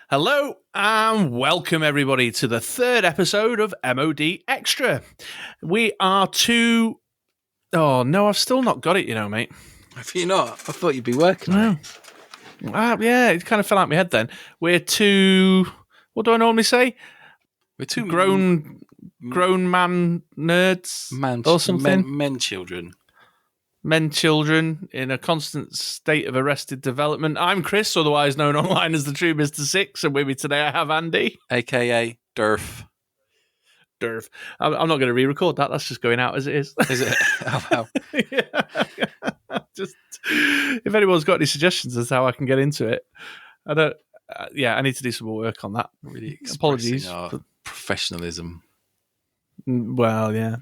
Hello and welcome everybody to the third episode of MoDXtra. We are two... Oh, no, I've still not got it, mate. Have you not? I thought you'd be working on it. Yeah, it kind of fell out of my head then. We're two... What do I normally say? We're two grown man nerds or something. Men children. Men children in a constant state of arrested development. I'm Chris, otherwise known online as the True Mr. Six, and with me today I have Andy. A.K.A. Durf. I'm not going to re-record that. That's just going out as it is. Is it? Oh, wow. Just, if anyone's got any suggestions as to how I can get into it, I don't... I need to do some more work on that. Really Apologies. Our professionalism. Well, yeah.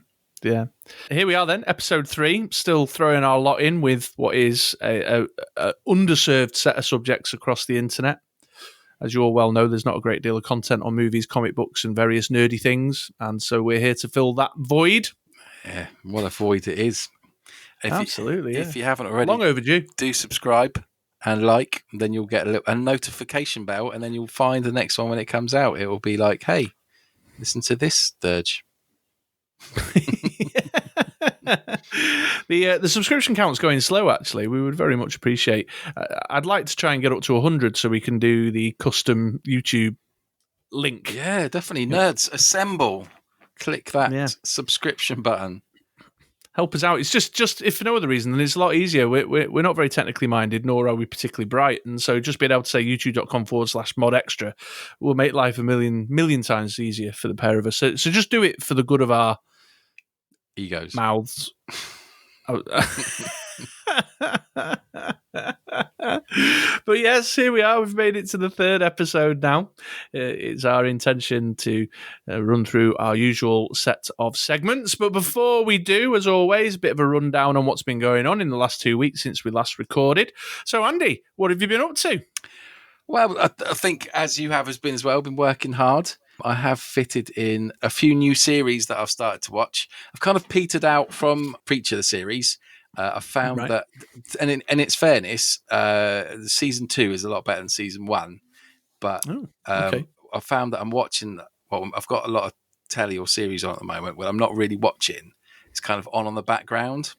Here we are then, episode 3, still throwing our lot in with what is a underserved set of subjects across the internet. As you all well know, there's not a great deal of content on movies, comic books, and various nerdy things, and so we're here to fill that void. Yeah, what a void it is. Absolutely, If you haven't already, long overdue. Do subscribe and like, then you'll get a notification bell, and then you'll find the next one when it comes out. It will be like, hey, listen to this dirge. The subscription count's going slow, actually. We would very much appreciate... I'd like to try and get up to 100 so we can do the custom YouTube link. Yeah, definitely. Nerds, assemble. Click that subscription button. Help us out. It's just if for no other reason, then it's a lot easier. We're not very technically minded, nor are we particularly bright. And so just being able to say youtube.com/MoDXtra will make life a million times easier for the pair of us. So just do it for the good of our egos. Mouths. But yes, here we are. We've made it to the third episode now. It's our intention to run through our usual set of segments. But before we do, as always, a bit of a rundown on what's been going on in the last 2 weeks since we last recorded. So, Andy, what have you been up to? Well, I think, as you have been as well, been working hard. I have fitted in a few new series that I've started to watch. I've kind of petered out from Preacher, the series. I found that, and in its fairness, season 2 is a lot better than season 1. But I found that I'm watching. Well, I've got a lot of telly or series on at the moment where I'm not really watching. It's kind of on the background,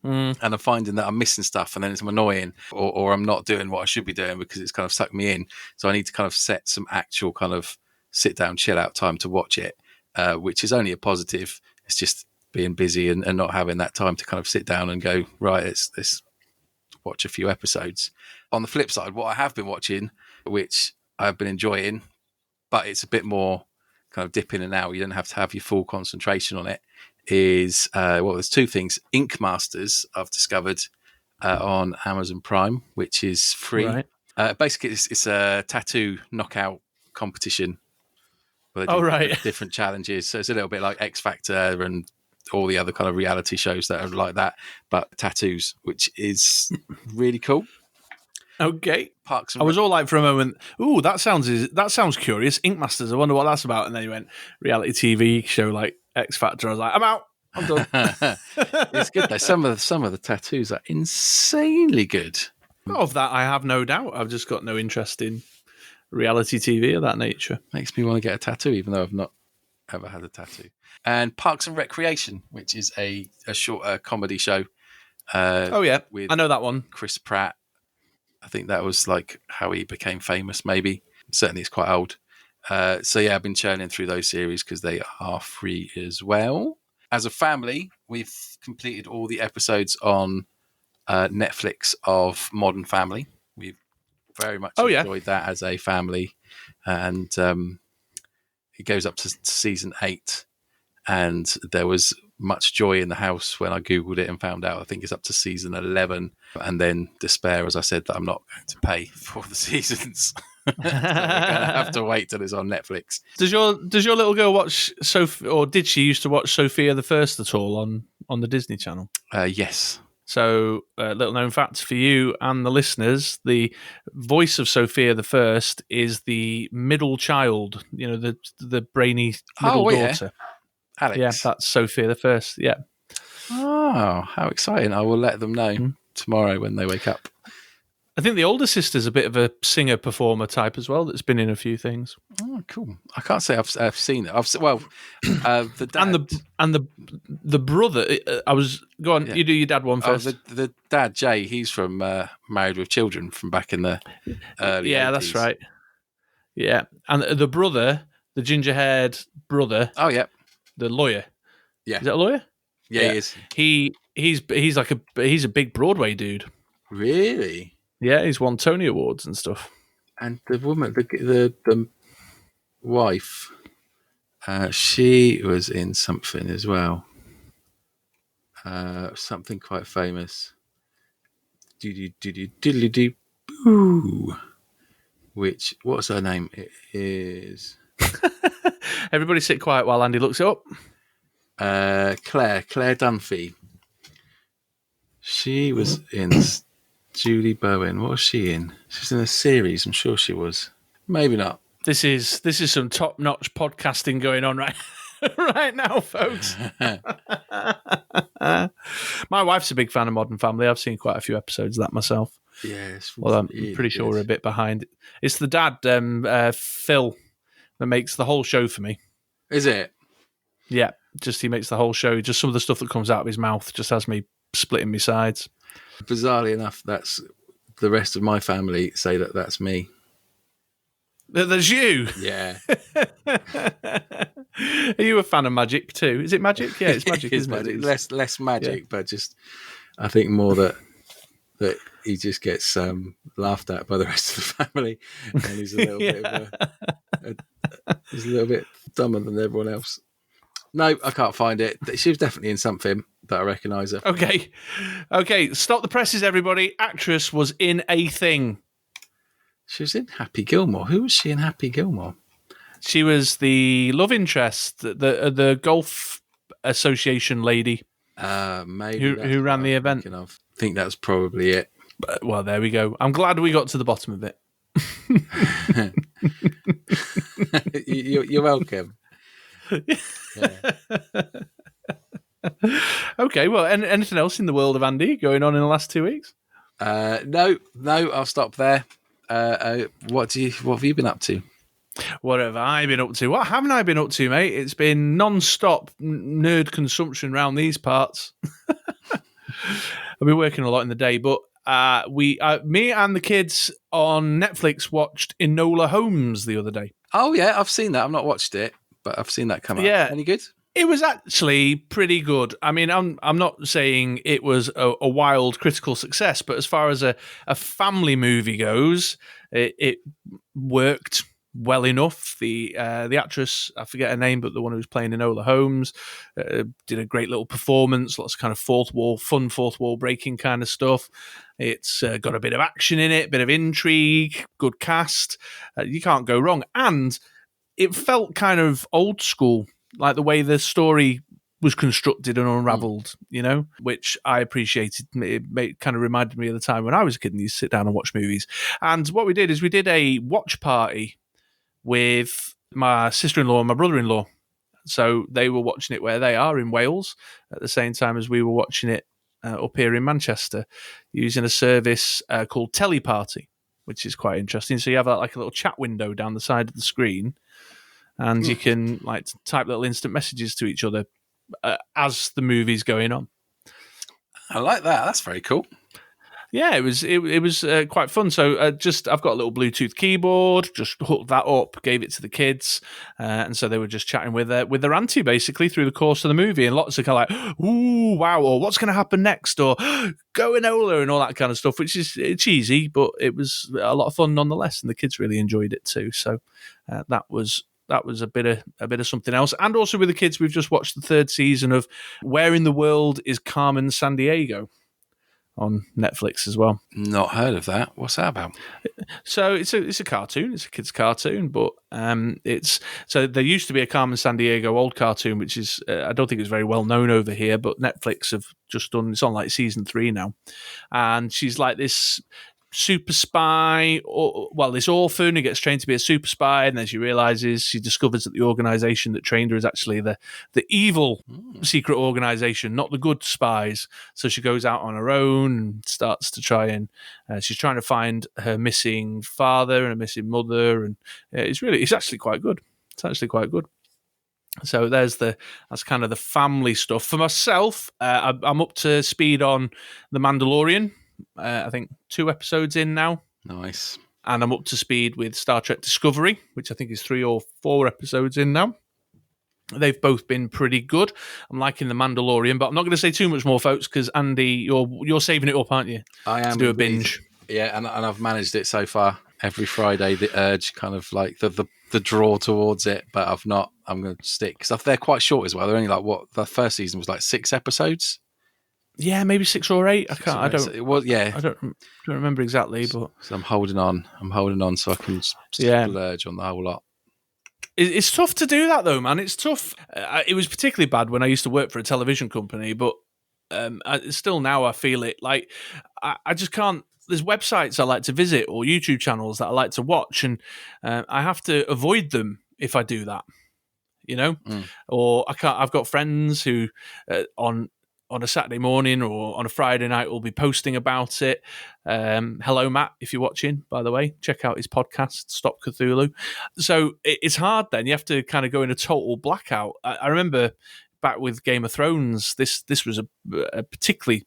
and I'm finding that I'm missing stuff, and then it's annoying, or I'm not doing what I should be doing because it's kind of sucked me in. So I need to kind of set some actual kind of sit down, chill out time to watch it, which is only a positive. It's just being busy and not having that time to kind of sit down and go, right, let's watch a few episodes. On the flip side, what I have been watching, which I've been enjoying, but it's a bit more kind of dip in and out, you don't have to have your full concentration on it, is, there's 2 things. Ink Masters, I've discovered on Amazon Prime, which is free. Right. Basically, it's a tattoo knockout competition. Different challenges. So it's a little bit like X Factor and all the other kind of reality shows that are like that, but tattoos, which is really cool. Okay. I was all like for a moment, ooh, that sounds curious. Ink Masters, I wonder what that's about. And then you went reality TV show like X Factor. I was like, I'm out. I'm done. It's good though. Some of the tattoos are insanely good. Of that, I have no doubt. I've just got no interest in reality TV of that nature. Makes me want to get a tattoo, even though I've not ever had a tattoo. And Parks and Recreation, which is a short comedy show. With I know that one. Chris Pratt. I think that was like how he became famous, maybe. Certainly it's quite old. I've been churning through those series because they are free as well. As a family, we've completed all the episodes on Netflix of Modern Family. We've very much enjoyed that as a family. And it goes up to season 8. And there was much joy in the house when I Googled it and found out I think it's up to season 11. And then despair, as I said, that I'm not going to pay for the seasons. So we're going to have to wait till it's on Netflix. Does your little girl watch Sophie, or did she used to watch Sophia the First at all on the Disney Channel? Yes. So, little known fact for you and the listeners: the voice of Sophia the First is the middle child. You know, the brainy middle daughter. Alex. Yeah, that's Sophia the First. Yeah. Oh, how exciting! I will let them know tomorrow when they wake up. I think the older sister's a bit of a singer performer type as well. That's been in a few things. Oh, cool. I can't say I've seen it. The dad And the brother. I was go on. Yeah. You do your dad one first. The dad Jay. He's from Married with Children from back in the early 80s. That's right. Yeah, and the brother, the ginger-haired brother. Oh yeah, the lawyer. Yeah, is that a lawyer? Yeah, he is. He's a big Broadway dude. Really? Yeah, he's won Tony Awards and stuff. And the woman, the wife, she was in something as well. Something quite famous. Boo. Which, what's her name? It is. Everybody sit quiet while Andy looks it up. Claire Dunphy. She was in Julie Bowen. What was she in? She's in a series. I'm sure she was. Maybe not. This is some top-notch podcasting going on right now, folks. My wife's a big fan of Modern Family. I've seen quite a few episodes of that myself. Yes. Well, I'm pretty sure we're a bit behind. It's the dad, Phil, that makes the whole show for me. Is it? Yeah, just he makes the whole show. Just some of the stuff that comes out of his mouth just has me splitting my sides. Bizarrely enough, that's the rest of my family say that's me. That's you? Yeah. Are you a fan of magic too? Is it magic? Yeah, it's magic, isn't magic. it? Less magic, but just I think more that he just gets laughed at by the rest of the family, and he's a little bit of he's a little bit dumber than everyone else. No, I can't find it. She was definitely in something that I recognise her. Okay. Stop the presses, everybody. Actress was in a thing. She was in Happy Gilmore. Who was she in Happy Gilmore? She was the love interest, the golf association lady. Maybe who ran the event. I think that's probably it. But, well, there we go. I'm glad we got to the bottom of it. You're welcome. Yeah. Okay, well, anything else in the world of Andy going on in the last 2 weeks? No, I'll stop there. What have you been up to? What have I been up to? What haven't I been up to, mate? It's been non-stop nerd consumption around these parts. I've been working a lot in the day, but me and the kids on Netflix watched Enola Holmes the other day. Oh yeah, I've seen that. I've not watched it, but I've seen that come up. Yeah. Any good? It was actually pretty good. I mean, I'm not saying it was a wild critical success, but as far as a family movie goes, it worked well enough. The actress, I forget her name, but the one who was playing Enola Holmes did a great little performance. Lots of kind of fourth wall breaking kind of stuff. It's got a bit of action in it, bit of intrigue, good cast. You can't go wrong, and it felt kind of old school. Like the way the story was constructed and unraveled, which I appreciated. It kind of reminded me of the time when I was a kid and used to sit down and watch movies. And what we did is we did a watch party with my sister-in-law and my brother-in-law. So they were watching it where they are in Wales at the same time as we were watching it up here in Manchester using a service called Telly, which is quite interesting. So you have like a little chat window down the side of the screen, and you can like type little instant messages to each other as the movie's going on. I like that. That's very cool. Yeah, it was quite fun. So I've got a little Bluetooth keyboard, just hooked that up, gave it to the kids, and so they were just chatting with their auntie basically through the course of the movie, and lots of kind of like, ooh, wow, or what's going to happen next, or go Enola, and all that kind of stuff, which is cheesy, but it was a lot of fun nonetheless, and the kids really enjoyed it too. So that was a bit of something else. And also with the kids, we've just watched the third season of Where in the World is Carmen Sandiego on Netflix as well. Not heard of that. What's that about? So it's a cartoon. It's a kid's cartoon, but there used to be a Carmen Sandiego old cartoon, which is I don't think it's very well known over here, but Netflix have just done. It's on like season 3 now, and she's like this super spy, or this orphan who gets trained to be a super spy, and then she discovers that the organization that trained her is actually the evil secret organization, not the good spies. So she goes out on her own and starts to try and she's trying to find her missing father and her missing mother, and it's actually quite good. It's actually quite good. So that's kind of the family stuff. For myself, I'm up to speed on The Mandalorian. I think 2 episodes in now. Nice. And I'm up to speed with Star Trek Discovery, which I think is 3 or 4 episodes in now. They've both been pretty good. I'm liking The Mandalorian, but I'm not going to say too much more, folks, because Andy, you're saving it up, aren't you? I am. To do a binge. Yeah, and I've managed it so far. Every Friday, the urge, kind of like the draw towards it, but I'm going to stick because they're quite short as well. They're only the first season was 6 episodes. Yeah, maybe 6 or 8. I can't. I don't. It was. Yeah, I don't remember exactly, but so I'm holding on. So I can splurge on the whole lot. It's tough to do that though, man. It's tough. It was particularly bad when I used to work for a television company, but still now I feel it. Like I just can't. There's websites I like to visit or YouTube channels that I like to watch, and I have to avoid them if I do that. Or I can't. I've got friends who on a Saturday morning or on a Friday night will be posting about it. Hello, Matt, if you're watching, by the way, check out his podcast, Stop Cthulhu. So it's hard then. You have to kind of go in a total blackout. I remember back with Game of Thrones, this was a particularly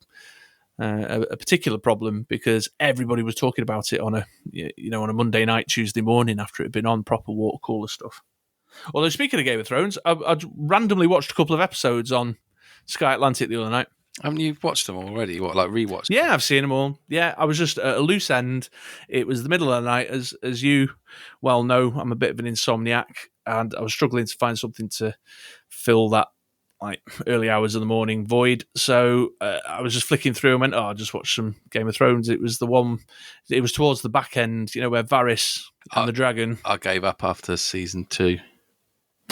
a particular problem because everybody was talking about it on a Monday night, Tuesday morning after it had been on, proper water cooler stuff. Although speaking of Game of Thrones, I'd randomly watched a couple of episodes on Sky Atlantic the other night. Haven't you watched them already? What, like rewatched? Yeah, I've seen them all. Yeah, I was just at a loose end. It was the middle of the night, as you well know. I'm a bit of an insomniac, and I was struggling to find something to fill that early hours of the morning void. So I was just flicking through and went, I'll just watch some Game of Thrones. It was towards the back end, where Varys and the dragon. I gave up after season 2.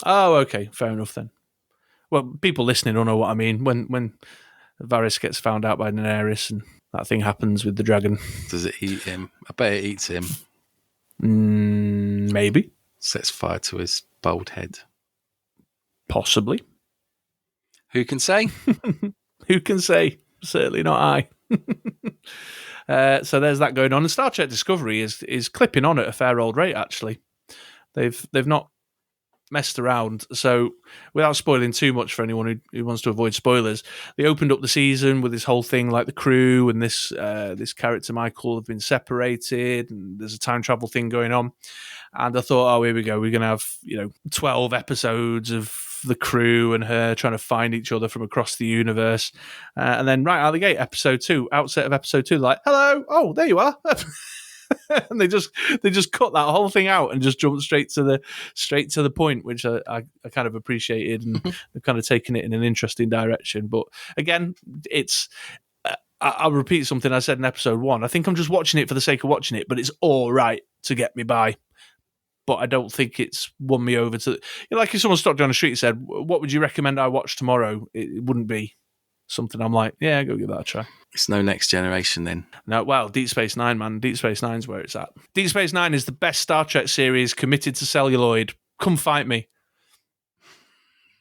Oh, okay, fair enough then. Well, people listening don't know what I mean. When Varys gets found out by Daenerys and that thing happens with the dragon. Does it eat him? I bet it eats him. Maybe. Sets fire to his bald head. Possibly. Who can say? Who can say? Certainly not I. So there's that going on. And Star Trek Discovery is clipping on at a fair old rate, actually. They've not messed around. So without spoiling too much for anyone who wants to avoid spoilers, they opened up the season with this whole thing like the crew and this character Michael have been separated and there's a time travel thing going on. And I thought, here we go. We're going to have 12 episodes of the crew and her trying to find each other from across the universe. And then right out of the gate, outset of episode 2, like, hello, oh, there you are. And they just cut that whole thing out and just jumped straight to the point, which I kind of appreciated, and they've kind of taken it in an interesting direction. But again, it's I'll repeat something I said in episode 1. I think I'm just watching it for the sake of watching it, but it's all right to get me by. But I don't think it's won me over to like if someone stopped down the street and said, "What would you recommend I watch tomorrow?" It wouldn't be something I'm like, yeah, go give that a try. It's no Next Generation then. No, well, Deep Space Nine, man. Deep Space Nine's where it's at. Deep Space Nine is the best Star Trek series committed to celluloid. Come fight me.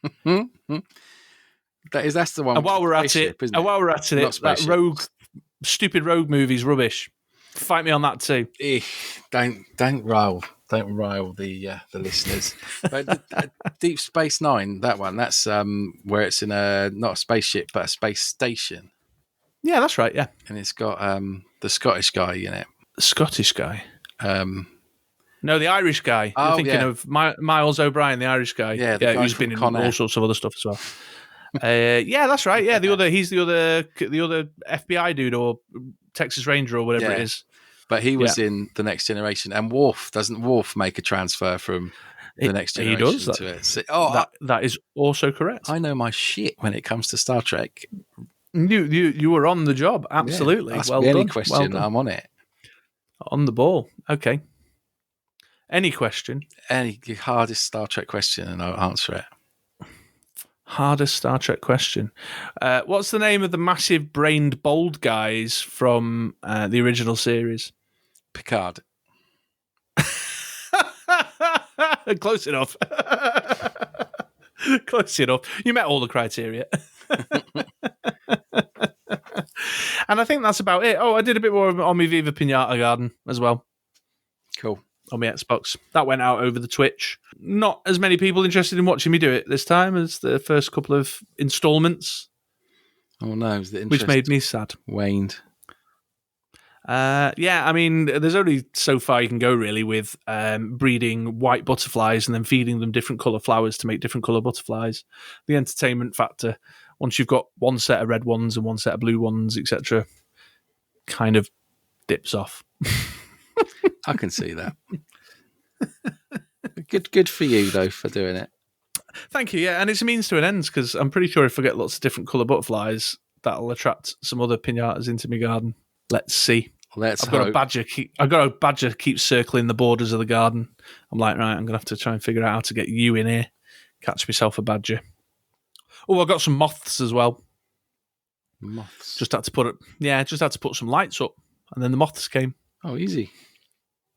That's the one. And while we're at it, that stupid rogue movie's rubbish. Fight me on that too. Don't rile the listeners. But Deep Space Nine, that one, that's where it's in not a spaceship but a space station. Yeah, that's right. Yeah, and it's got the Scottish guy in it. The Scottish guy. No, the Irish guy. You're thinking of Miles O'Brien, the Irish guy. Yeah, who's been in all sorts of other stuff as well. Yeah, that's right. Yeah, he's the other FBI dude or Texas Ranger or whatever it is. But he was in The Next Generation, and doesn't Worf make a transfer from The Next Generation? He does. To it? So, that is also correct. I know my shit when it comes to Star Trek. You were on the job, absolutely. Ask well me done. Any question, well done. I'm on it. On the ball. Okay. Any question? Any hardest Star Trek question, and I'll answer it. Hardest Star Trek question. What's the name of the massive brained bold guys from the original series? Picard. Close enough. Close enough. You met all the criteria. And I think that's about it. Oh, I did a bit more on my Viva Pinata garden as well. Cool. On my Xbox. That went out over the Twitch. Not as many people interested in watching me do it this time as the first couple of installments. Oh no, the interest which made me sad. Waned. Yeah, I mean, there's only so far you can go really with breeding white butterflies and then feeding them different colour flowers to make different colour butterflies. The entertainment factor, once you've got one set of red ones and one set of blue ones, etc., kind of dips off. I can see that. Good for you though for doing it. Thank you. Yeah, and it's a means to an end because I'm pretty sure if I get lots of different colour butterflies, that'll attract some other pinatas into my garden. Let's see. I've got a badger. I've got a badger keep circling the borders of the garden. I'm like, right, I'm gonna have to try and figure out how to get you in here. Catch myself a badger. Oh, I got some moths as well. Moths. Just had to put some lights up, and then the moths came. Oh, easy.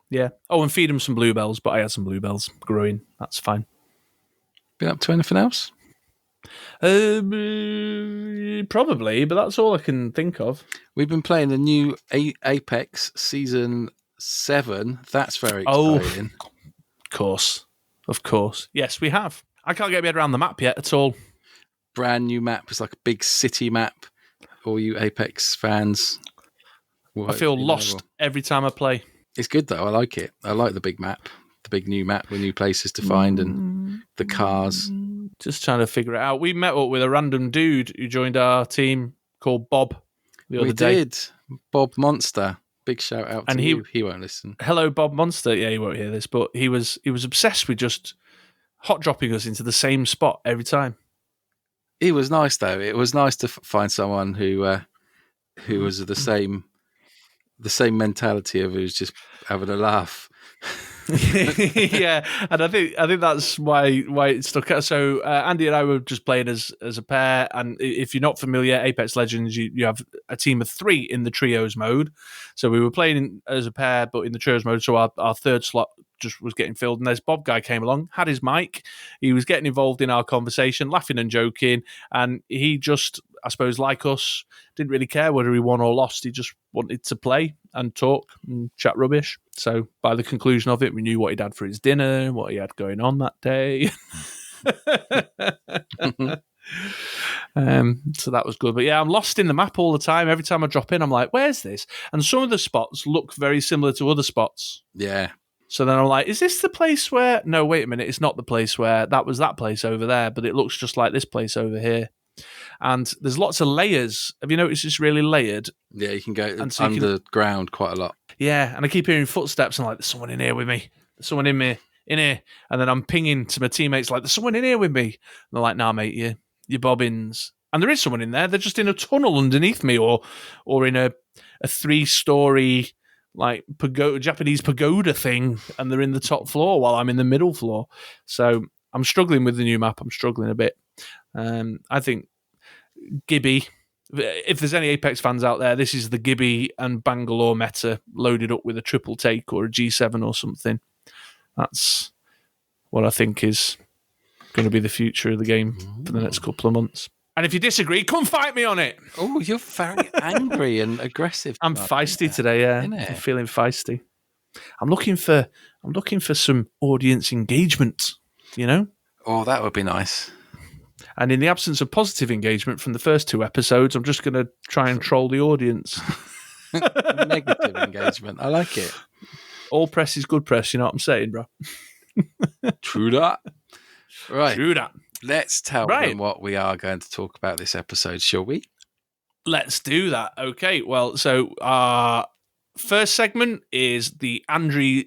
Yeah. Oh, and feed them some bluebells, but I had some bluebells growing. That's fine. Been up to anything else? Probably, but that's all I can think of. We've been playing the new Apex Season 7. That's very exciting. Of course. Yes, we have. I can't get my head around the map yet at all. Brand new map. It's like a big city map. All you Apex fans. I feel lost every time I play. It's good though. I like it. I like the big map. The big new map with new places to find and the cars. Just trying to figure it out. We met up with a random dude who joined our team called Bob the other day. We did. Bob Monster. Big shout out to you. He won't listen. Hello, Bob Monster. Yeah, he won't hear this, but he was obsessed with just hot dropping us into the same spot every time. He was nice though. It was nice to find someone who was the same mentality of who's just having a laugh. Yeah, and I think that's why it stuck out. So Andy and I were just playing as a pair, and if you're not familiar, Apex Legends, you have a team of 3 in the trios mode. So we were playing as a pair, but in the trios mode. So our third slot just was getting filled, and this Bob guy came along, had his mic, he was getting involved in our conversation, laughing and joking, and he just, I suppose, like us, didn't really care whether he won or lost. He just wanted to play and talk and chat rubbish. So by the conclusion of it, we knew what he'd had for his dinner, what he had going on that day. So that was good. But yeah, I'm lost in the map all the time. Every time I drop in, I'm like, where's this? And some of the spots look very similar to other spots. Yeah. So then I'm like, is this the place where... No, wait a minute. It's not the place where... That was that place over there, but it looks just like this place over here. And there's lots of layers. Have you noticed it's really layered? Yeah, you can go underground quite a lot. Yeah, and I keep hearing footsteps. And I'm like, there's someone in here with me. There's someone in here. And then I'm pinging to my teammates like, there's someone in here with me. And they're like, nah, mate, you're bobbins. And there is someone in there. They're just in a tunnel underneath me or in a 3-story... like Japanese pagoda thing, and they're in the top floor while I'm in the middle floor. So I'm struggling with the new map. I'm struggling a bit. I think Gibby, if there's any Apex fans out there, this is the Gibby and Bangalore meta loaded up with a triple take or a G7 or something. That's what I think is going to be the future of the game for the next couple of months. And if you disagree, come fight me on it. Oh, you're very angry and aggressive. I'm feisty today, yeah. I'm feeling feisty. I'm looking for some audience engagement, you know? Oh, that would be nice. And in the absence of positive engagement from the first 2 episodes, I'm just going to try and troll the audience. Negative engagement. I like it. All press is good press, you know what I'm saying, bro? True that. Right. True that. Let's tell them what we are going to talk about this episode, shall we? Let's do that. Okay, well, so our first segment is the Andrew.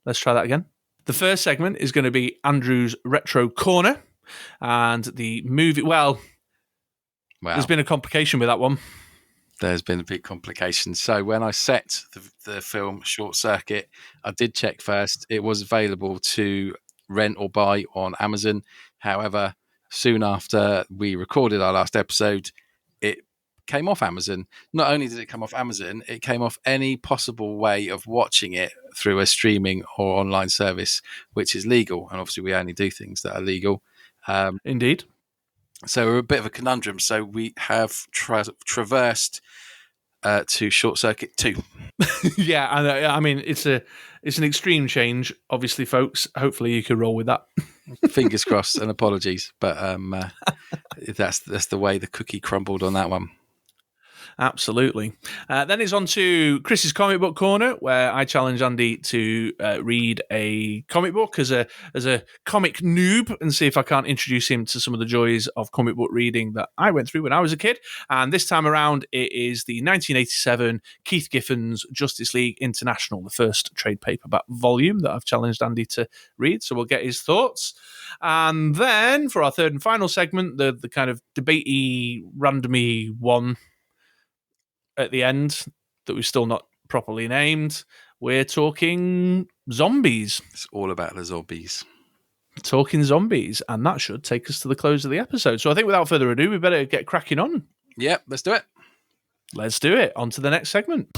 Let's try that again. The first segment is going to be Andrew's Retro Corner, and the movie... Well, there's been a complication with that one. There's been a big complication. So when I set the film Short Circuit, I did check first. It was available to rent or buy on Amazon. However, soon after we recorded our last episode, it came off Amazon. Not only did it come off Amazon, it came off any possible way of watching it through a streaming or online service, which is legal. And obviously, we only do things that are legal. Indeed. So we're a bit of a conundrum. So we have traversed to Short Circuit 2. Yeah, I mean it's an extreme change, obviously, folks. Hopefully, you can roll with that. Fingers crossed, and apologies, but that's the way the cookie crumbled on that one. Absolutely. Then it's on to Chris's comic book corner, where I challenge Andy to read a comic book as a comic noob and see if I can't introduce him to some of the joys of comic book reading that I went through when I was a kid. And this time around, it is the 1987 Keith Giffen's Justice League International, the first trade paperback volume that I've challenged Andy to read. So we'll get his thoughts. And then for our third and final segment, the kind of debatey, randomy one at the end that we've still not properly named, we're talking zombies. It's all about the zombies. Talking zombies, and that should take us to the close of the episode. So I think without further ado, we better get cracking on. Yep, let's do it. Let's do it. On to the next segment.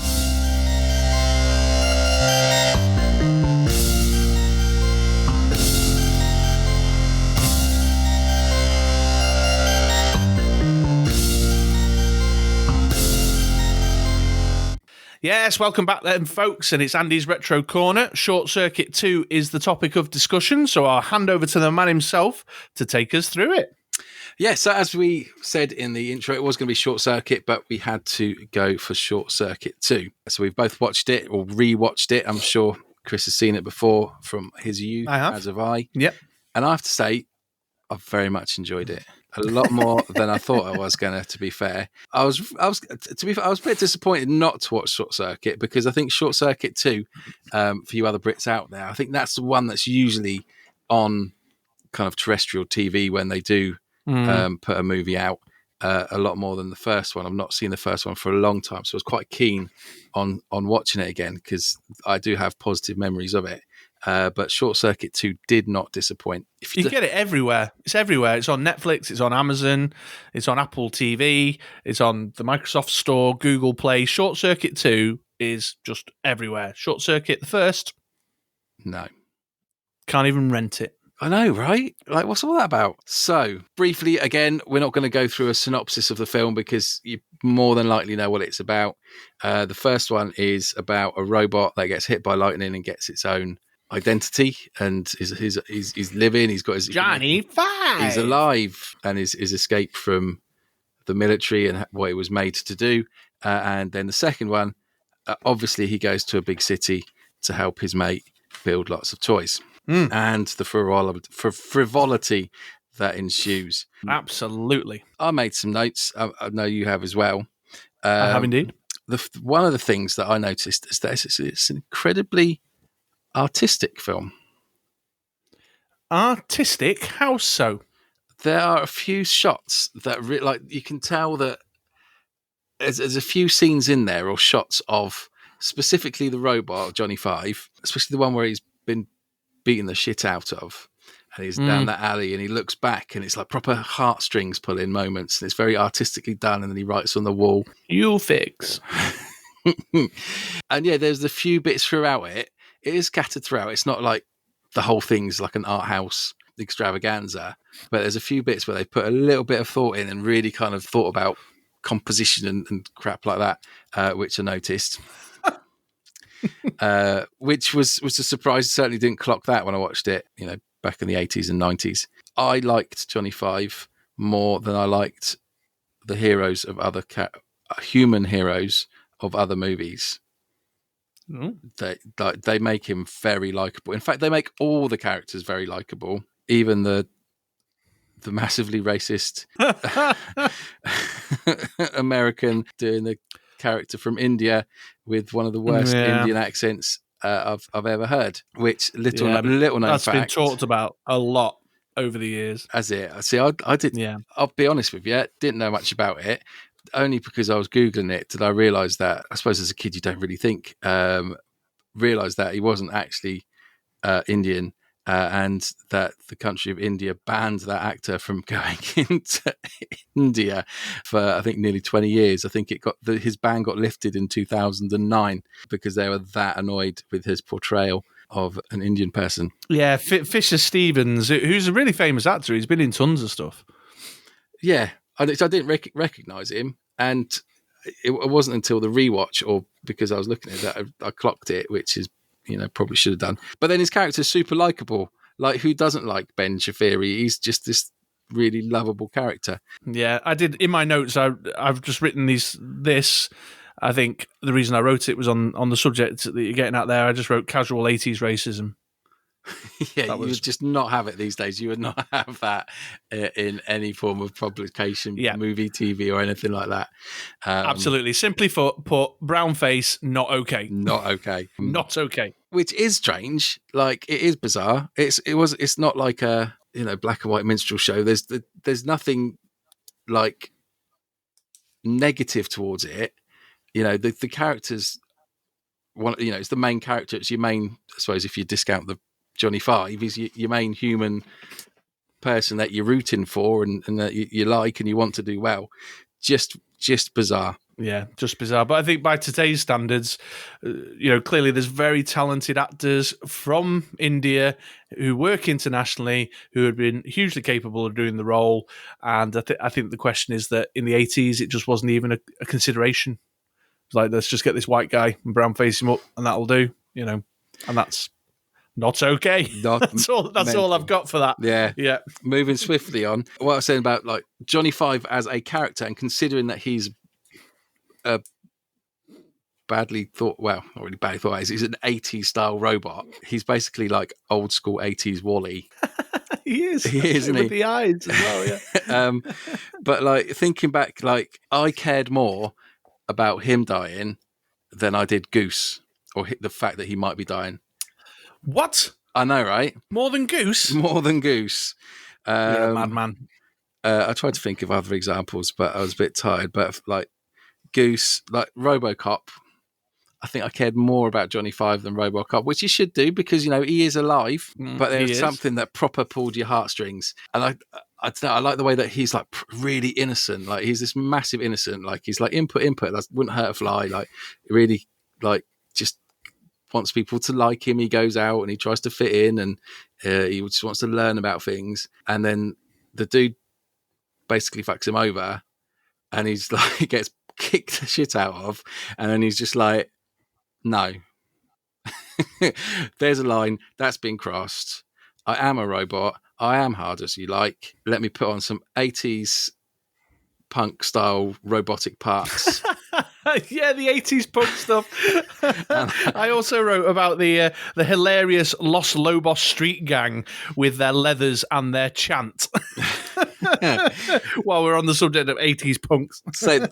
Yes, welcome back then, folks, and it's Andy's Retro Corner. Short Circuit 2 is the topic of discussion, so I'll hand over to the man himself to take us through it. Yeah, so as we said in the intro, it was going to be Short Circuit, but we had to go for Short Circuit 2. So we've both watched it or rewatched it. I'm sure Chris has seen it before from his youth, as have I. Yep. And I have to say, I've very much enjoyed it. A lot more than I thought I was going to be fair. I was a bit disappointed not to watch Short Circuit because I think Short Circuit 2, for you other Brits out there, I think that's the one that's usually on kind of terrestrial TV when they do put a movie out a lot more than the first one. I've not seen the first one for a long time, so I was quite keen on watching it again because I do have positive memories of it. But Short Circuit 2 did not disappoint. You get it everywhere. It's everywhere. It's on Netflix. It's on Amazon. It's on Apple TV. It's on the Microsoft Store, Google Play. Short Circuit 2 is just everywhere. Short Circuit the first? No. Can't even rent it. I know, right? Like, what's all that about? So, briefly, again, we're not going to go through a synopsis of the film because you more than likely know what it's about. The first one is about a robot that gets hit by lightning and gets its own identity and he's living. He's got his Johnny Five. He's alive and his escape from the military and what he was made to do. And then the second one, obviously, he goes to a big city to help his mate build lots of toys. And the frivolity that ensues. Absolutely. I made some notes. I know you have as well. I have indeed. One of the things that I noticed is that it's an incredibly artistic film. Artistic? How so? There are a few shots that like you can tell that there's a few scenes in there or shots of specifically the robot Johnny Five, especially the one where he's been beating the shit out of and he's down that alley and he looks back and it's like proper heartstrings pulling moments and it's very artistically done and then he writes on the wall, "You'll fix." And yeah, there's a few bits throughout it. It is scattered throughout. It's not like the whole thing's like an art house extravaganza, but there's a few bits where they put a little bit of thought in and really kind of thought about composition and crap like that, which I noticed. Which was a surprise. Certainly didn't clock that when I watched it, back in the 80s and 90s. I liked Johnny Five more than I liked the heroes of other human heroes of other movies. They make him very likable. In fact, they make all the characters very likable, even the massively racist American doing the character from India with one of the worst Indian accents I've ever heard. Which little known that's fact, been talked about a lot over the years. As it, see, I did. Yeah. I'll be honest with you, didn't know much about it. Only because I was Googling it did I realise that, I suppose as a kid you don't really think, realise that he wasn't actually Indian and that the country of India banned that actor from going into India for, I think, nearly 20 years. I think his ban got lifted in 2009 because they were that annoyed with his portrayal of an Indian person. Yeah, Fisher Stevens, who's a really famous actor. He's been in tons of stuff. Yeah, I didn't recognise him, and it wasn't until the rewatch, or because I was looking at that, I clocked it, which is, probably should have done. But then his character's super likable. Like, who doesn't like Ben Shafiri? He's just this really lovable character. Yeah, I did in my notes. I've just written this. I think the reason I wrote it was on the subject that you're getting at there. I just wrote casual 80s racism. Yeah, you would just not have it these days. You would not have that in any form of publication, movie, TV, or anything like that. Absolutely. Simply put, brown face, not okay. Not okay. Not okay. Which is strange. Like, it is bizarre. It's not like a black and white minstrel show. There's nothing like negative towards it. The characters. It's the main character. It's your main. I suppose if you discount the Johnny Five, he's your main human person that you're rooting for and that you like and you want to do well. Just bizarre. Yeah, just bizarre. But I think by today's standards, clearly there's very talented actors from India who work internationally, who have been hugely capable of doing the role. And I think the question is that in the 80s, it just wasn't even a consideration. It's like, let's just get this white guy and brown face him up and that'll do, and that's not okay. That's all I've got for that. Yeah. Moving swiftly on. What I was saying about like Johnny Five as a character, and considering that he's a badly thought, well, not really badly thought, he's an 80s style robot. He's basically like old school 80s Wall-E. He is, isn't he? With the eyes as well, yeah. But like thinking back, like I cared more about him dying than I did Goose, or the fact that he might be dying. What? I know, right? More than Goose? More than Goose. Madman. I tried to think of other examples, but I was a bit tired. But like Goose, like RoboCop, I think I cared more about Johnny Five than RoboCop, which you should do because, he is alive, but there's something that proper pulled your heartstrings. And I like the way that he's like really innocent. Like he's this massive innocent, like he's like input, that wouldn't hurt a fly. Like really like just wants people to like him. He goes out and he tries to fit in and he just wants to learn about things. And then the dude basically fucks him over and he's like, gets kicked the shit out of. And then he's just like, no, there's a line that's been crossed. I am a robot. I am hard as you like. Let me put on some 80s punk style robotic parts. Yeah, the 80s punk stuff. I also wrote about the hilarious Los Lobos street gang with their leathers and their chant. While we're on the subject of 80s punks. So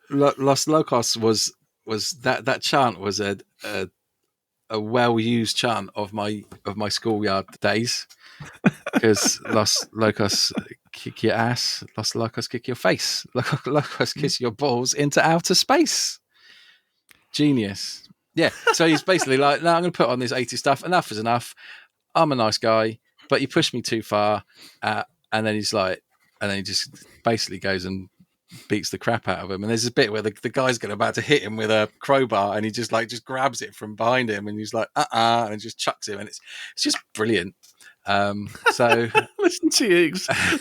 Los Locos was that chant was a well used chant of my schoolyard days, because Los Locos kick your ass, Los Locos kick your face, Los Locos kiss your balls into outer space. Genius. Yeah. So he's basically like, no, I'm going to put on this 80s stuff. Enough is enough. I'm a nice guy, but you pushed me too far. And then he's like, and then he just basically goes and beats the crap out of him. And there's this bit where the guy's about to hit him with a crowbar and he just grabs it from behind him and he's like, and just chucks him. And it's just brilliant. So listen to you,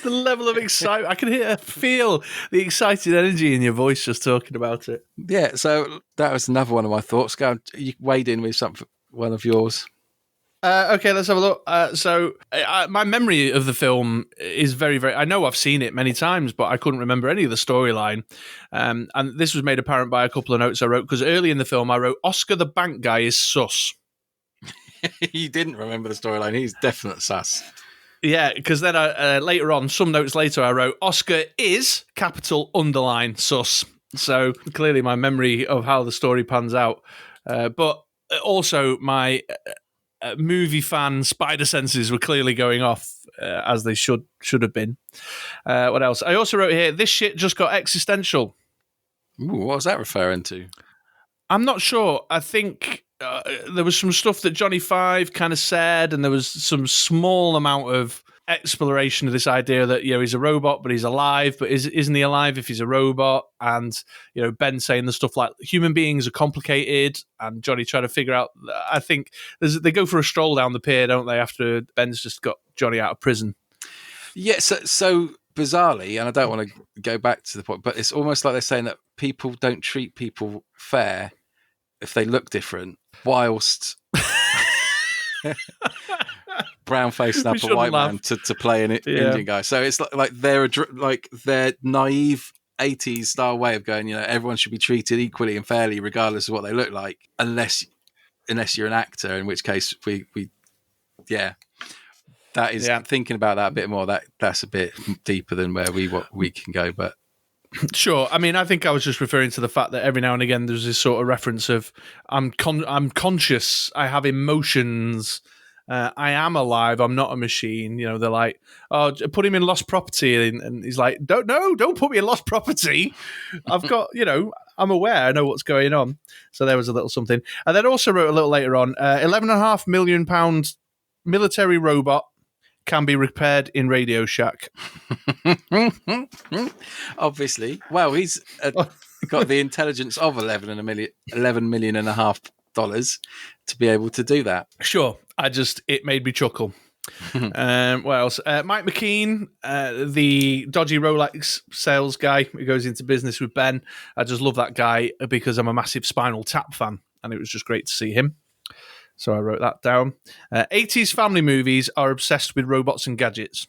the level of excitement. I can feel the excited energy in your voice just talking about it. Yeah, so that was another one of my thoughts. Go, you weighed in with one of yours. Okay, let's have a look. My memory of the film is very, very... I know I've seen it many times, but I couldn't remember any of the storyline. And this was made apparent by a couple of notes I wrote, because early in the film I wrote, Oscar the bank guy is sus. You didn't remember the storyline. He's definite sus. Yeah, because then later on, some notes later, I wrote, Oscar is, capital, underline, sus. So clearly my memory of how the story pans out. But also my... movie fan spider senses were clearly going off, as they should have been. What else? I also wrote here, this shit just got existential. Ooh, what was that referring to? I'm not sure. I think there was some stuff that Johnny Five kind of said, and there was some small amount of exploration of this idea that he's a robot but he's alive, but isn't he alive if he's a robot? And Ben saying the stuff like human beings are complicated, and Johnny trying to figure out. I think they go for a stroll down the pier, don't they? After Ben's just got Johnny out of prison. Yeah. So bizarrely, and I don't want to go back to the point, but it's almost like they're saying that people don't treat people fair if they look different, whilst brown faced up a white man to play an Indian guy. So it's like they're naive 80s style way of going, everyone should be treated equally and fairly regardless of what they look like, unless you're an actor, in which case we that is thinking about that a bit more, that's a bit deeper than where we can go. But sure. I mean, I think I was just referring to the fact that every now and again there's this sort of reference of I'm conscious, I have emotions, I am alive, I'm not a machine. They're like, oh, put him in Lost Property, and he's like, don't put me in Lost Property. I've got, I'm aware, I know what's going on. So there was a little something. And then also wrote a little later on, £11.5 million military robot can be repaired in Radio Shack. Obviously. Well, he's got the intelligence of $11 million and a half dollars to be able to do that. Sure. It made me chuckle. What else? Mike McKean, the dodgy Rolex sales guy who goes into business with Ben. I just love that guy because I'm a massive Spinal Tap fan, and it was just great to see him. So I wrote that down. 80s family movies are obsessed with robots and gadgets.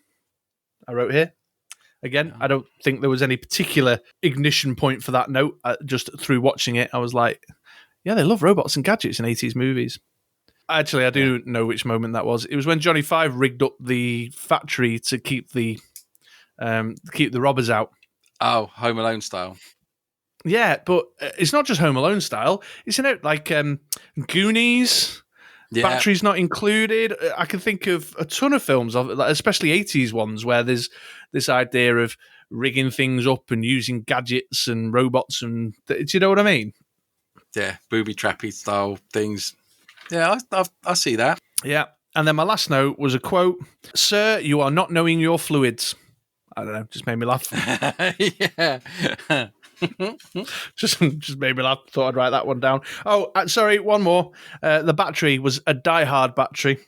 I wrote here. Again, I don't think there was any particular ignition point for that note. Just through watching it, I was like, yeah, they love robots and gadgets in 80s movies. Actually, I do know which moment that was. It was when Johnny Five rigged up the factory to keep the robbers out. Oh, Home Alone style. Yeah, but it's not just Home Alone style. It's like Goonies. Yeah. Batteries not included. I can think of a ton of films, especially 80s ones, where there's this idea of rigging things up and using gadgets and robots. And do you know what I mean? Yeah, booby trappy style things. Yeah, I see that. Yeah. And then my last note was a quote. Sir, you are not knowing your fluids. I don't know, just made me laugh. Yeah. just made me laugh. Thought I'd write that one down. Oh, sorry, one more. The battery was a Die Hard battery.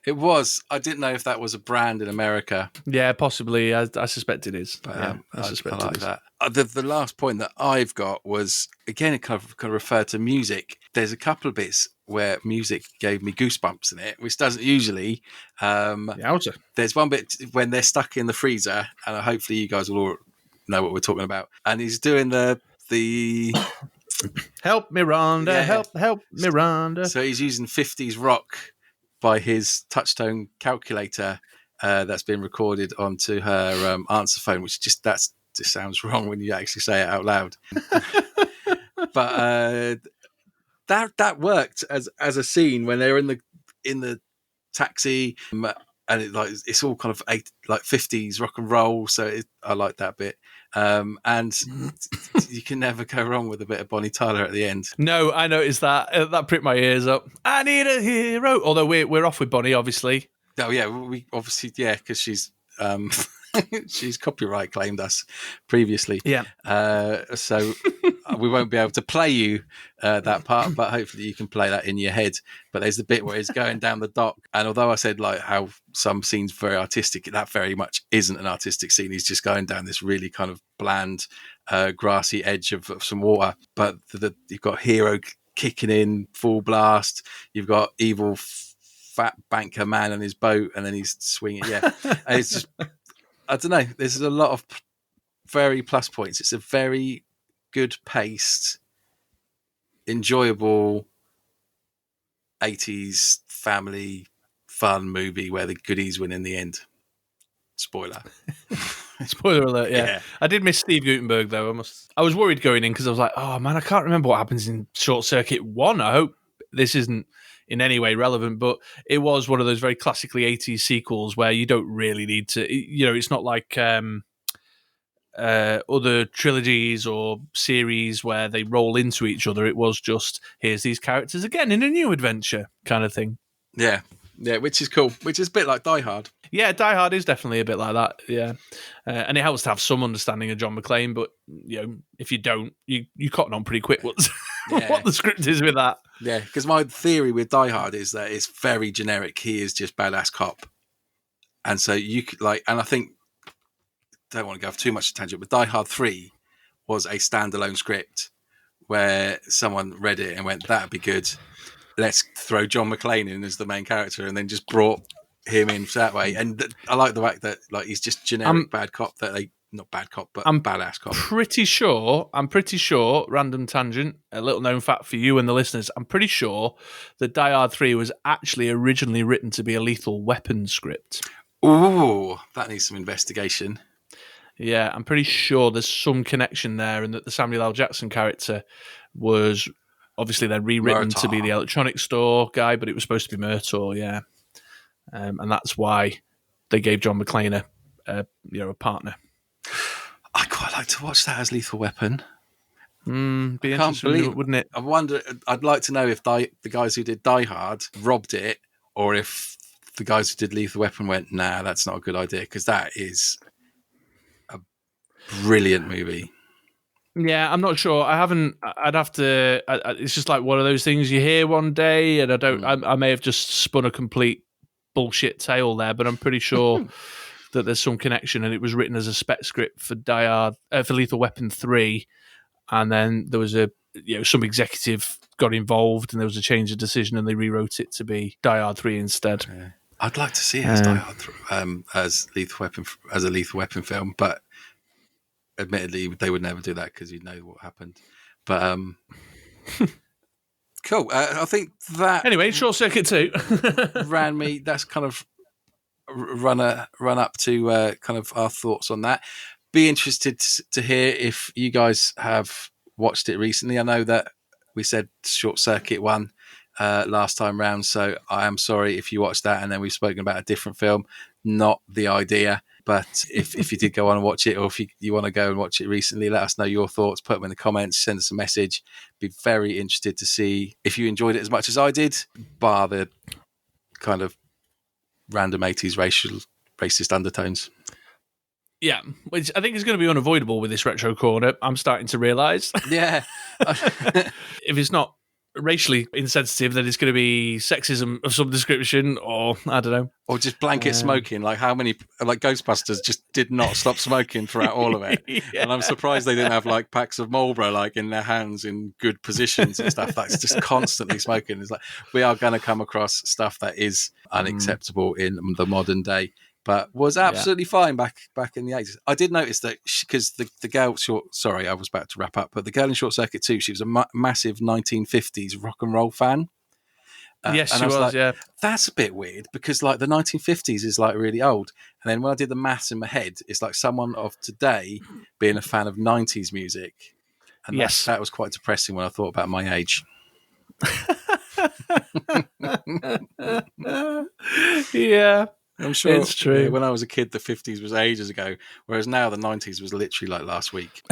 It was. I didn't know if that was a brand in America. Yeah, possibly. I suspect it is. But, I suspect like it is. That. The last point that I've got was, again, it kind of refer to music. There's a couple of bits where music gave me goosebumps in it, which doesn't usually. There's one bit when they're stuck in the freezer, and hopefully you guys will all know what we're talking about. And he's doing the help me, Rhonda, help me, Rhonda. So he's using 50s rock by his touchtone calculator that's been recorded onto her answer phone, which just sounds wrong when you actually say it out loud. But that worked as a scene when they're in the taxi, and it's all kind of 50s rock and roll. So I like that bit. And you can never go wrong with a bit of Bonnie Tyler at the end. No, I noticed that. That pricked my ears up. I need a hero. Although we're off with Bonnie, obviously. Oh yeah, we obviously because she's she's copyright claimed us previously. Yeah. So we won't be able to play you that part, but hopefully you can play that in your head. But there's the bit where he's going down the dock, and although I said like how some scenes very artistic, that very much isn't an artistic scene. He's just going down this really kind of bland, grassy edge of some water. But you've got Hero kicking in full blast. You've got evil fat banker man on his boat, and then he's swinging. Yeah, and it's just, I don't know. There's a lot of very plus points. It's a very good paced, enjoyable 80s family fun movie where the goodies win in the end. Spoiler. Spoiler alert, yeah. I did miss Steve Guttenberg, though. I was worried going in because I was like, oh, man, I can't remember what happens in Short Circuit 1. I hope this isn't in any way relevant, but it was one of those very classically 80s sequels where you don't really need to, it's not like other trilogies or series where they roll into each other. It was just, here's these characters again in a new adventure kind of thing. Yeah, which is cool. Which is a bit like Die Hard. Yeah, Die Hard is definitely a bit like that. Yeah, and it helps to have some understanding of John McClane. But if you don't, you cotton on pretty quick what the script is with that. Yeah, because my theory with Die Hard is that it's very generic. He is just badass cop, and so you could and I think, don't want to go off too much tangent, but Die Hard 3 was a standalone script where someone read it and went, "That'd be good. Let's throw John McClane in as the main character," and then just brought him in that way. And I like the fact that he's just generic bad cop, not bad cop, but badass cop. I'm pretty sure, random tangent, a little known fact for you and the listeners, I'm pretty sure that Die Hard 3 was actually originally written to be a Lethal Weapon script. Ooh, that needs some investigation. Yeah, I'm pretty sure there's some connection there, and that the Samuel L. Jackson character was obviously then rewritten to be the electronics store guy, but it was supposed to be Murtaugh, yeah. And that's why they gave John McClane a partner. I'd quite like to watch that as Lethal Weapon. Be interesting, wouldn't it? I wonder. I'd like to know if the guys who did Die Hard robbed it, or if the guys who did Lethal Weapon went, "Nah, that's not a good idea," because that is a brilliant movie. Yeah, I'm not sure. I'd have to. It's just like one of those things you hear one day, and I don't. I may have just spun a complete bullshit tale there, but I'm pretty sure that there's some connection, and it was written as a spec script for Die Hard, for Lethal Weapon 3, and then there was some executive got involved, and there was a change of decision, and they rewrote it to be Die Hard 3 instead. Yeah. I'd like to see it as Die Hard as Lethal Weapon, as a Lethal Weapon film, but admittedly they would never do that because you know what happened. But cool. I think that anyway, Short Circuit 2 ran me. That's kind of run up to kind of our thoughts on that. Be interested to hear if you guys have watched it recently. I know that we said Short Circuit 1 last time round, so I am sorry if you watched that and then we've spoken about a different film. Not the idea. But if you did go on and watch it, or if you want to go and watch it recently, let us know your thoughts. Put them in the comments. Send us a message. Be very interested to see if you enjoyed it as much as I did, bar the kind of random 80s racist undertones. Yeah, which I think is going to be unavoidable with this retro corner. I'm starting to realise. Yeah. If it's not racially insensitive, then it's going to be sexism of some description, or I don't know. Or just blanket smoking. Like how many, like Ghostbusters just did not stop smoking throughout all of it. Yeah. And I'm surprised they didn't have like packs of Marlboro like in their hands in good positions and stuff. That's just constantly smoking. It's like we are going to come across stuff that is unacceptable in the modern day, but was absolutely fine back in the 80s. I did notice that because the girl, sorry, I was about to wrap up, but the girl in Short Circuit 2, she was a massive 1950s rock and roll fan. Yes, she was. Like, yeah, that's a bit weird because like the 1950s is like really old, and then when I did the maths in my head, it's like someone of today being a fan of 90s music, and yes, that was quite depressing when I thought about my age. Yeah, I'm sure it's true. Yeah, when I was a kid, the 50s was ages ago, whereas now the 90s was literally like last week.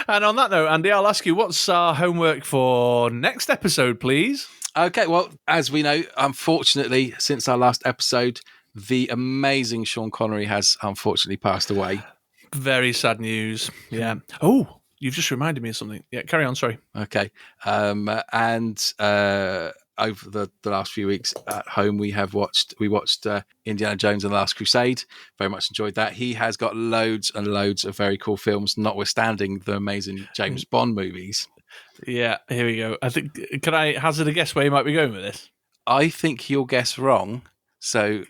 And on that note, Andy, I'll ask you, what's our homework for next episode, please? Okay, well, as we know, unfortunately, since our last episode, the amazing Sean Connery has unfortunately passed away. Very sad news. Yeah. Oh, you've just reminded me of something. Yeah, carry on, sorry. Okay. Over the last few weeks at home, we watched Indiana Jones and the Last Crusade. Very much enjoyed that. He has got loads and loads of very cool films, notwithstanding the amazing James Bond movies. Yeah, here we go. I think, can I hazard a guess where you might be going with this? I think you'll guess wrong, so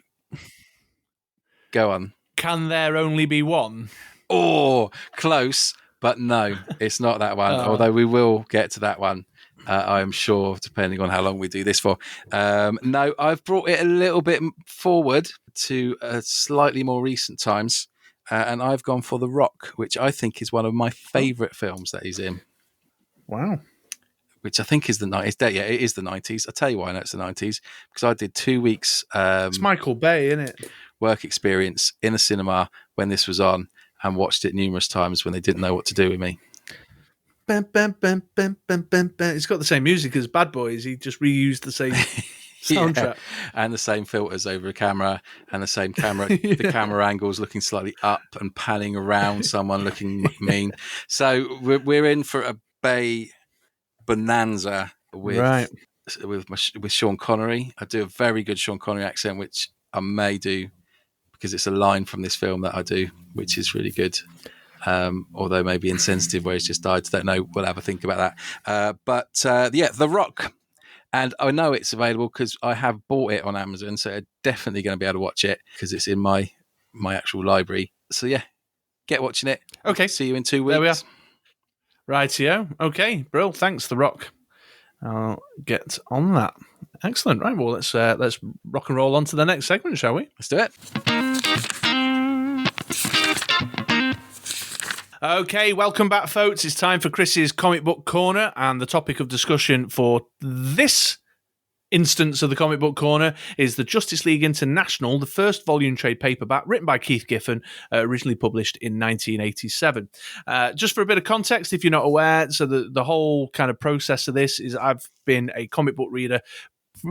go on. Can there only be one? Oh, close, but no, it's not that one, although we will get to that one. I am sure, depending on how long we do this for. No, I've brought it a little bit forward to slightly more recent times, and I've gone for The Rock, which I think is one of my favourite films that he's in. Wow. which I think is the 90s. Yeah, it is the 90s. I'll tell you why I know it's the 90s, because I did 2 weeks It's Michael Bay, isn't it? work experience in a cinema when this was on, and watched it numerous times when they didn't know what to do with me. Bam, bam, bam, bam, bam, bam, bam. It's got the same music as Bad Boys. He just reused the same soundtrack. Yeah, and the same filters over a camera, and the same camera, the camera angles looking slightly up and panning around someone looking mean. So we're in for a Bay bonanza with Sean Connery. I do a very good Sean Connery accent, which I may do because it's a line from this film that I do, which is really good. Although maybe insensitive where he's just died. Don't know. We'll have a think about that. But The Rock. And I know it's available because I have bought it on Amazon. So I'm definitely going to be able to watch it because it's in my actual library. So yeah, get watching it. Okay. See you in 2 weeks. There we are. Rightio. Okay, Brill. Thanks, The Rock. I'll get on that. Excellent. Right. Well, let's rock and roll on to the next segment, shall we? Let's do it. Okay, welcome back, folks. It's time for Chris's Comic Book Corner, and the topic of discussion for this instance of the Comic Book Corner is the Justice League International, the first volume trade paperback written by Keith Giffen, originally published in 1987. Just for a bit of context, if you're not aware, so the whole kind of process of this is I've been a comic book reader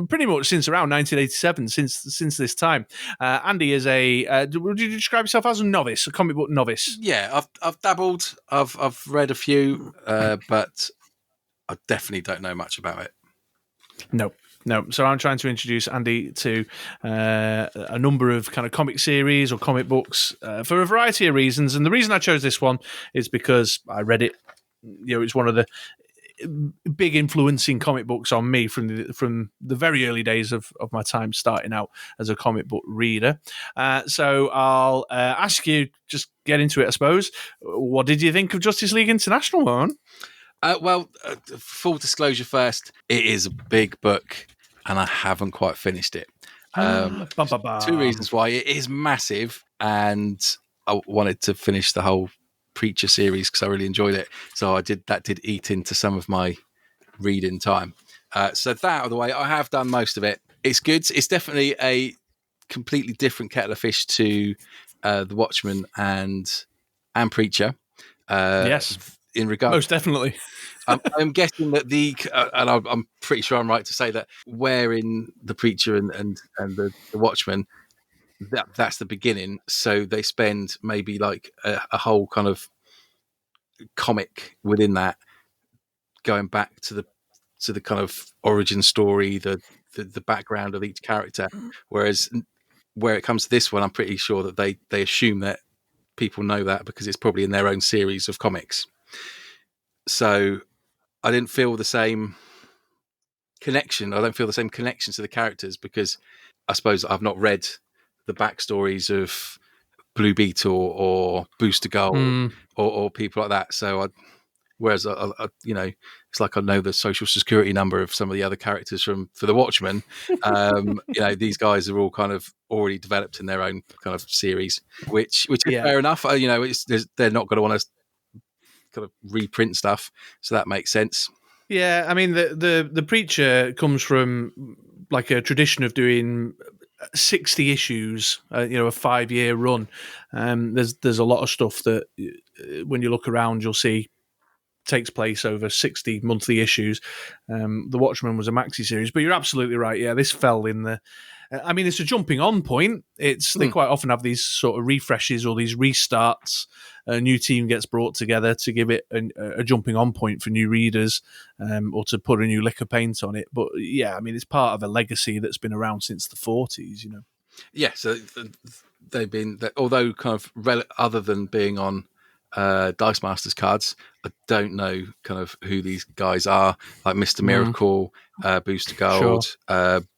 pretty much since around 1987, since this time. Andy is would you describe yourself as a novice, a comic book novice? Yeah, I've dabbled. I've read a few, but I definitely don't know much about it. No. So I'm trying to introduce Andy to a number of kind of comic series or comic books for a variety of reasons. And the reason I chose this one is because I read it. It's one of the big influencing comic books on me from the very early days of my time starting out as a comic book reader. So I'll ask you, just get into it, I suppose. What did you think of Justice League International, man? Full disclosure first, it is a big book and I haven't quite finished it. Two reasons why. It is massive and I wanted to finish the whole Preacher series because I really enjoyed it. So that did eat into some of my reading time. So that out of the way, I have done most of it. It's good. It's definitely a completely different kettle of fish to The Watchmen and Preacher. Yes. In regard, most definitely. I'm guessing that and I'm pretty sure I'm right to say that where in The Preacher and the Watchmen, that's the beginning. So they spend maybe like a whole kind of comic within that, going back to the kind of origin story, the background of each character. Whereas where it comes to this one, I'm pretty sure that they assume that people know that because it's probably in their own series of comics. So I didn't feel the same connection. I don't feel the same connection to the characters because I suppose I've not read the backstories of Blue Beetle or Booster Gold or people like that. So whereas it's like I know the social security number of some of the other characters for the Watchmen. These guys are all kind of already developed in their own kind of series, which is fair enough. They're not going to want to kind of reprint stuff, so that makes sense. Yeah, I mean the Preacher comes from like a tradition of doing 60 issues, a 5-year run. There's a lot of stuff that when you look around you'll see takes place over 60 monthly issues. The Watchmen was a maxi series, but you're absolutely right. Yeah, this fell in the. I mean, it's a jumping on point. They quite often have these sort of refreshes or these restarts. A new team gets brought together to give it a jumping on point for new readers, or to put a new lick of paint on it. But yeah, I mean, it's part of a legacy that's been around since the 40s. Yeah, so they've been, although kind of other than being on Dice Masters cards, I don't know kind of who these guys are, like Mr. Miracle, Booster Gold,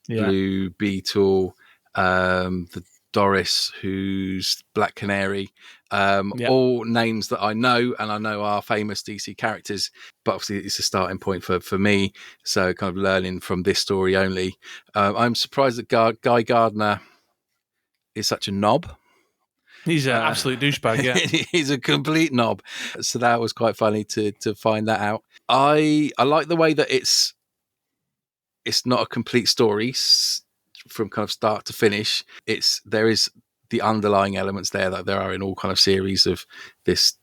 Blue Beetle, the Doris, who's Black Canary, all names that I know and I know are famous DC characters, but obviously it's a starting point for me, so kind of learning from this story only. I'm surprised that Guy Gardner is such a knob. He's an absolute douchebag. Yeah, He's a complete knob. So that was quite funny to find that out. I like the way that it's not a complete story from kind of start to finish. There is the underlying elements there that there are in all kind of series of this.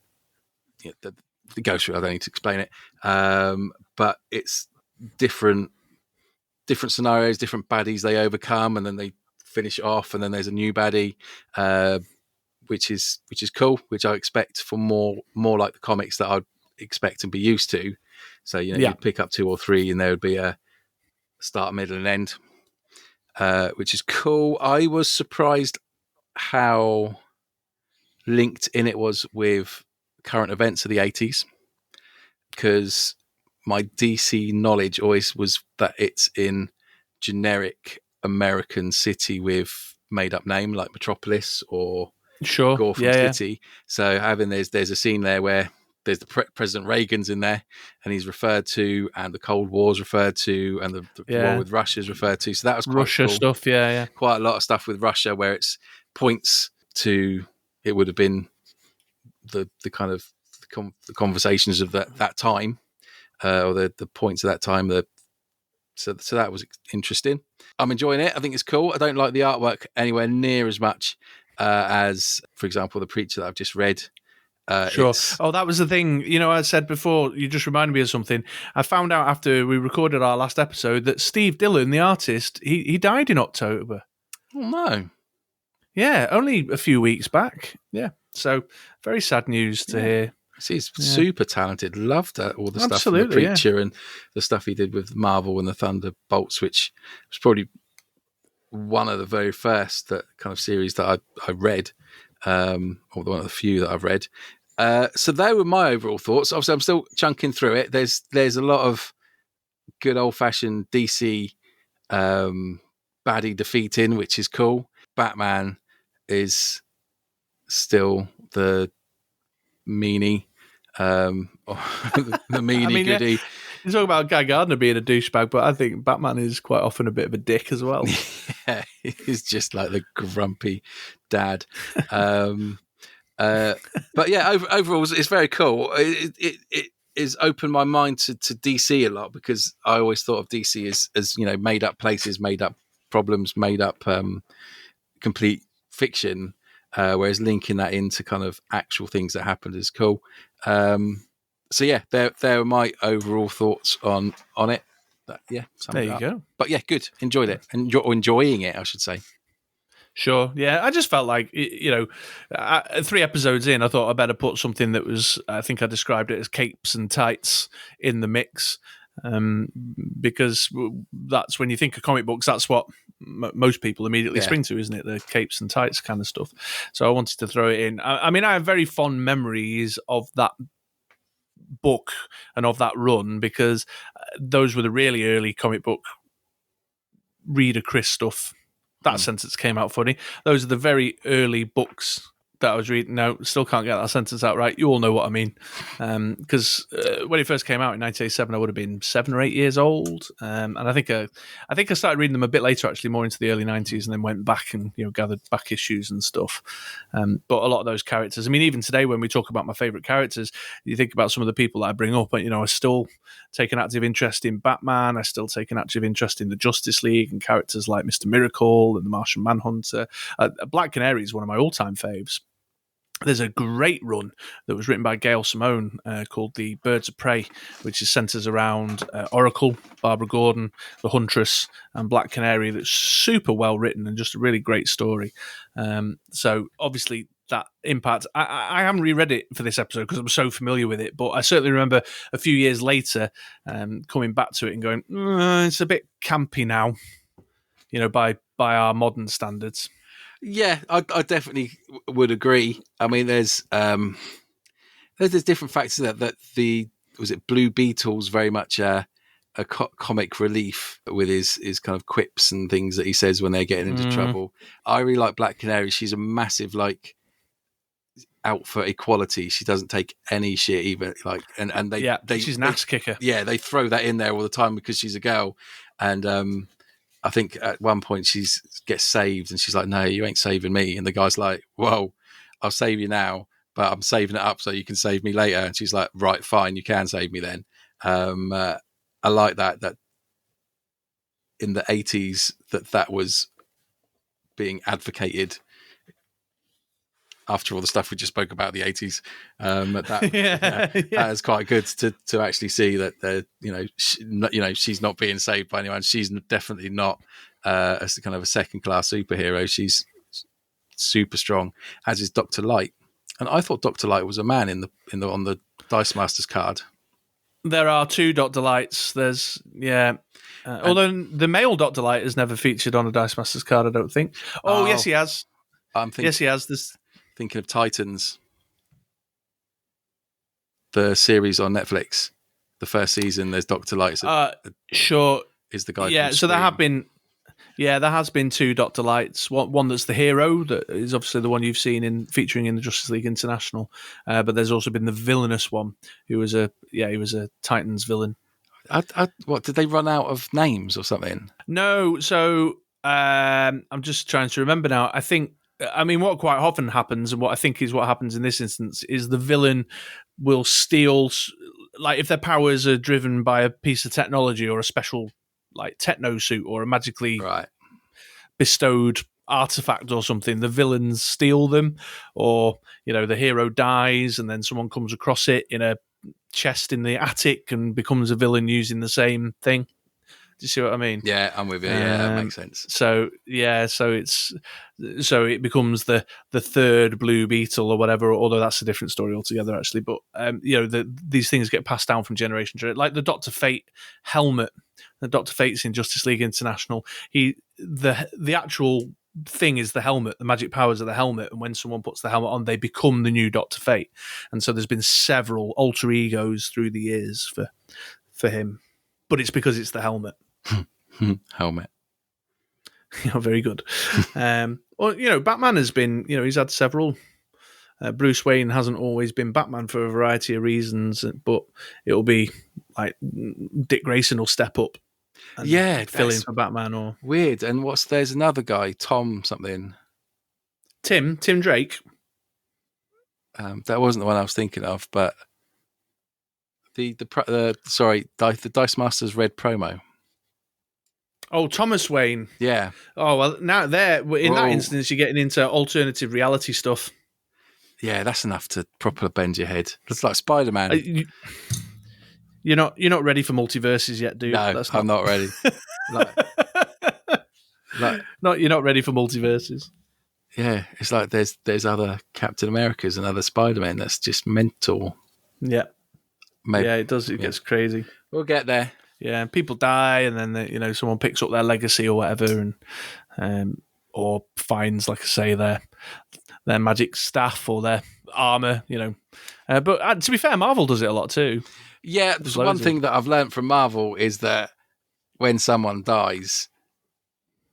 The goes through. I don't need to explain it, but it's different scenarios, different baddies they overcome, and then they finish it off, and then there's a new baddie, which is cool. Which I expect for more like the comics that I'd expect and be used to. So you'd pick up 2 or 3, and there would be a start, middle, and end, which is cool. I was surprised how linked in it was with current events of the 80s, because my DC knowledge always was that it's in generic American city with made up name like Metropolis or sure. Gotham City. So there's a scene there where there's the President Reagan's in there, and he's referred to, and the Cold War's referred to, and the war with Russia is referred to. So that was quite Russia cool. stuff. Yeah. Quite a lot of stuff with Russia where it's points to, it would have been the kind of the conversations of that time, or the points of that time. So that was interesting. I'm enjoying it. I think it's cool. I don't like the artwork anywhere near as much as, for example, The Preacher that I've just read. Sure. Oh, that was the thing. I said before, you just reminded me of something. I found out after we recorded our last episode that Steve Dillon, the artist, he died in October. Oh, no. Yeah, only a few weeks back. Yeah. So very sad news to hear. He's super talented. Loved all the stuff from The Preacher and the stuff he did with Marvel and the Thunderbolts, which was probably one of the very first kind of series that I read, or one of the few that I've read. So they were my overall thoughts. Obviously, I'm still chunking through it. There's a lot of good old-fashioned DC baddie defeating, which is cool. Batman is still the meanie, the meanie goodie. You talk about Guy Gardner being a douchebag, but I think Batman is quite often a bit of a dick as well. Yeah, he's just like the grumpy dad. But yeah, overall, it's very cool. It has opened my mind to DC a lot, because I always thought of DC as made up places, made up problems, made up complete fiction. Whereas linking that into kind of actual things that happened is cool. So yeah, there are my overall thoughts on it. But yeah, there you go. But yeah, good. Enjoyed it. Enjoying it, I should say. Sure. Yeah, I just felt like, 3 episodes in, I thought I better put something that was, I think I described it as capes and tights in the mix. Because that's when you think of comic books, that's what most people immediately spring to, isn't it? The capes and tights kind of stuff. So I wanted to throw it in. I mean, I have very fond memories of that book and of that run, because those were the really early comic book reader Chris stuff. That sentence came out funny. Those are the very early books that I was reading. No, still can't get that sentence out right. You all know what I mean. Because when it first came out in 1987, I would have been 7 or 8 years old. And I think I started reading them a bit later, actually, more into the early 90s, and then went back and gathered back issues and stuff. But a lot of those characters, I mean, even today when we talk about my favourite characters, you think about some of the people that I bring up, and I still take an active interest in Batman. I still take an active interest in the Justice League and characters like Mr. Miracle and the Martian Manhunter. Black Canary is one of my all-time faves. There's a great run that was written by Gail Simone called The Birds of Prey, which centres around Oracle, Barbara Gordon, the Huntress, and Black Canary. That's super well written and just a really great story. So obviously that impact. I haven't reread it for this episode because I'm so familiar with it, but I certainly remember a few years later coming back to it and going, it's a bit campy now, by our modern standards. Yeah, I definitely would agree. I mean, there's different factors that was it Blue Beetle's very much a comic relief with his kind of quips and things that he says when they're getting into trouble. I really like Black Canary. She's a massive out for equality. She doesn't take any shit even and she's an ass kicker. Yeah, they throw that in there all the time because she's a girl, and I think at one point she gets saved and she's like, no, you ain't saving me. And the guy's like, whoa, I'll save you now, but I'm saving it up so you can save me later. And she's like, right, fine, you can save me then. I like that in the 80s that was being advocated after all the stuff we just spoke about the 80s. That is quite good to actually see that she's not being saved by anyone. She's definitely not as kind of a second class superhero. She's super strong, as is Dr. Light. And I thought Dr. Light was a man on the Dice Masters card. There are two Dr. Lights. There's although the male Dr. Light has never featured on a Dice Masters card, I don't think. Oh, yes, he has. Yes, he has. This thinking of Titans, the series on Netflix. The first season, there's Dr. Light. Sure, is the guy? Yeah, so there have been. Yeah, there has been two Dr. Lights. One that's the hero, that is obviously the one you've seen featuring in the Justice League International. But there's also been the villainous one, who was he was a Titans villain. What, did they run out of names or something? No, so I'm just trying to remember now. What quite often happens, and what I think is what happens in this instance, is the villain will steal, like if their powers are driven by a piece of technology or a special like techno suit or a magically bestowed artifact or something, the villains steal them, or the hero dies and then someone comes across it in a chest in the attic and becomes a villain using the same thing. Do you see what I mean? Yeah, I'm with you. Yeah, that makes sense. So it becomes the third Blue Beetle or whatever. Although that's a different story altogether, actually. But these things get passed down from generation to generation. Like the Dr. Fate helmet. The Dr. Fate's in Justice League International. The actual thing is the helmet. The magic powers of the helmet, and when someone puts the helmet on, they become the new Dr. Fate. And so there's been several alter egos through the years for him, but it's because it's the helmet. Helmet. Very good. Batman has been, he's had several. Bruce Wayne hasn't always been Batman for a variety of reasons, but it'll be like Dick Grayson will step up and fill in for Batman. Or weird. And there's another guy, Tom something. Tim Drake. That wasn't the one I was thinking of, but the Dice Masters Red promo. Oh, Thomas Wayne. Yeah. Oh, well, now that instance, you're getting into alternative reality stuff. Yeah, that's enough to properly bend your head. It's like Spider-Man. You're not ready for multiverses yet, dude. No, I'm not ready. You're not ready for multiverses. Yeah, it's like there's other Captain Americas and other Spider-Men. That's just mental. Yeah. Maybe. Yeah, it does. It gets crazy. We'll get there. Yeah, people die, and then someone picks up their legacy or whatever, and or finds, like I say, their magic staff or their armor. But to be fair, Marvel does it a lot too. Yeah, one thing that I've learned from Marvel is that when someone dies,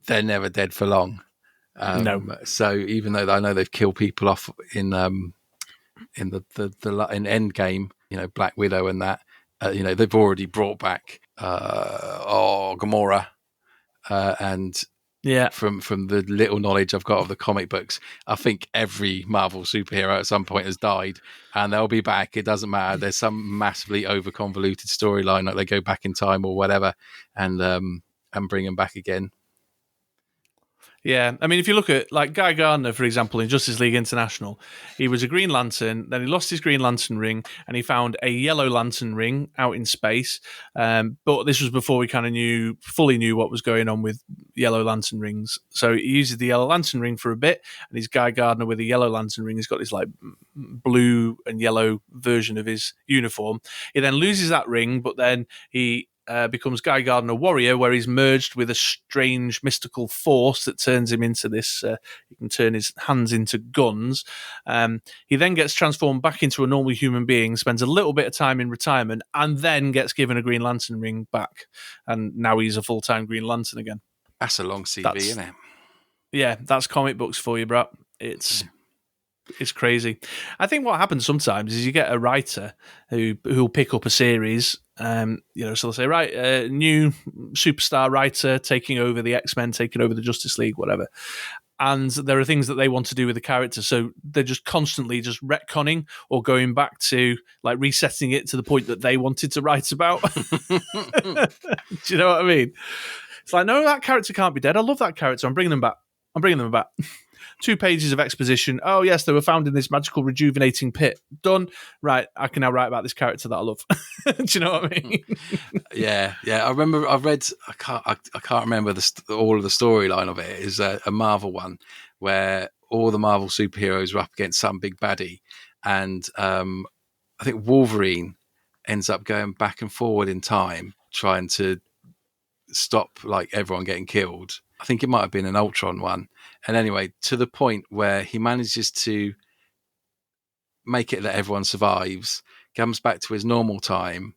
they're never dead for long. No. So even though I know they've killed people off in Endgame, Black Widow and that, they've already brought back Gamora, and from the little knowledge I've got of the comic books, I think every Marvel superhero at some point has died, and they'll be back. It doesn't matter. There's some massively over convoluted storyline, like they go back in time or whatever, and bring them back again. Yeah, I mean, if you look at like Guy Gardner, for example, in Justice League International, he was a Green Lantern, then he lost his Green Lantern ring, and he found a Yellow Lantern ring out in space. But this was before we kind of fully knew what was going on with Yellow Lantern rings. So he uses the Yellow Lantern ring for a bit, and he's Guy Gardner with a Yellow Lantern ring. He's got this like blue and yellow version of his uniform. He then loses that ring, but then he becomes Guy Gardner Warrior, where he's merged with a strange mystical force that turns him into this. He can turn his hands into guns. He then gets transformed back into a normal human being, spends a little bit of time in retirement, and then gets given a Green Lantern ring back. And now he's a full-time Green Lantern again. That's a long CV, isn't it? Yeah, that's comic books for you, bro. It's crazy. I think what happens sometimes is you get a writer who'll pick up a series. So they'll say, right, new superstar writer taking over the X-Men, taking over the Justice League, whatever. and there are things that they want to do with the character, so they're just constantly just retconning or going back to like resetting it to the point that they wanted to write about. Do you know what I mean? It's like, no, that character can't be dead. I love that character. I'm bringing them back. 2 pages of exposition. Oh, yes, they were found in this magical rejuvenating pit. Done. Right, I can now write about this character that I love. Do you know what I mean? Yeah. I remember I read. I can't remember all of the storyline of it. It is a Marvel one where all the Marvel superheroes were up against some big baddie, and I think Wolverine ends up going back and forward in time trying to stop like everyone getting killed. I think it might have been an Ultron one. And anyway, to the point where he manages to make it that everyone survives, comes back to his normal time,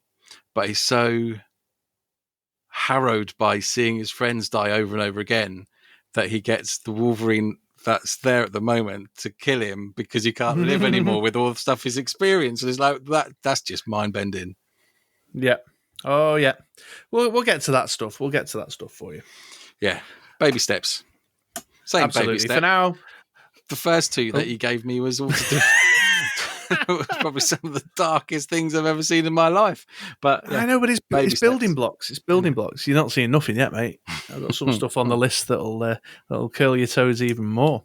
but he's so harrowed by seeing his friends die over and over again that he gets the Wolverine that's there at the moment to kill him because he can't live anymore with all the stuff he's experienced. And it's like, that's just mind-bending. Yeah. Oh, yeah. We'll get to that stuff. We'll get to that stuff for you. Yeah. Baby steps. Same Absolutely. baby step. For now, the first 2 that you gave me was all to do. It was probably some of the darkest things I've ever seen in my life. But yeah, I know, but it's building blocks. It's building Mm. blocks. You're not seeing nothing yet, mate. I've got some stuff on the list that'll curl your toes even more.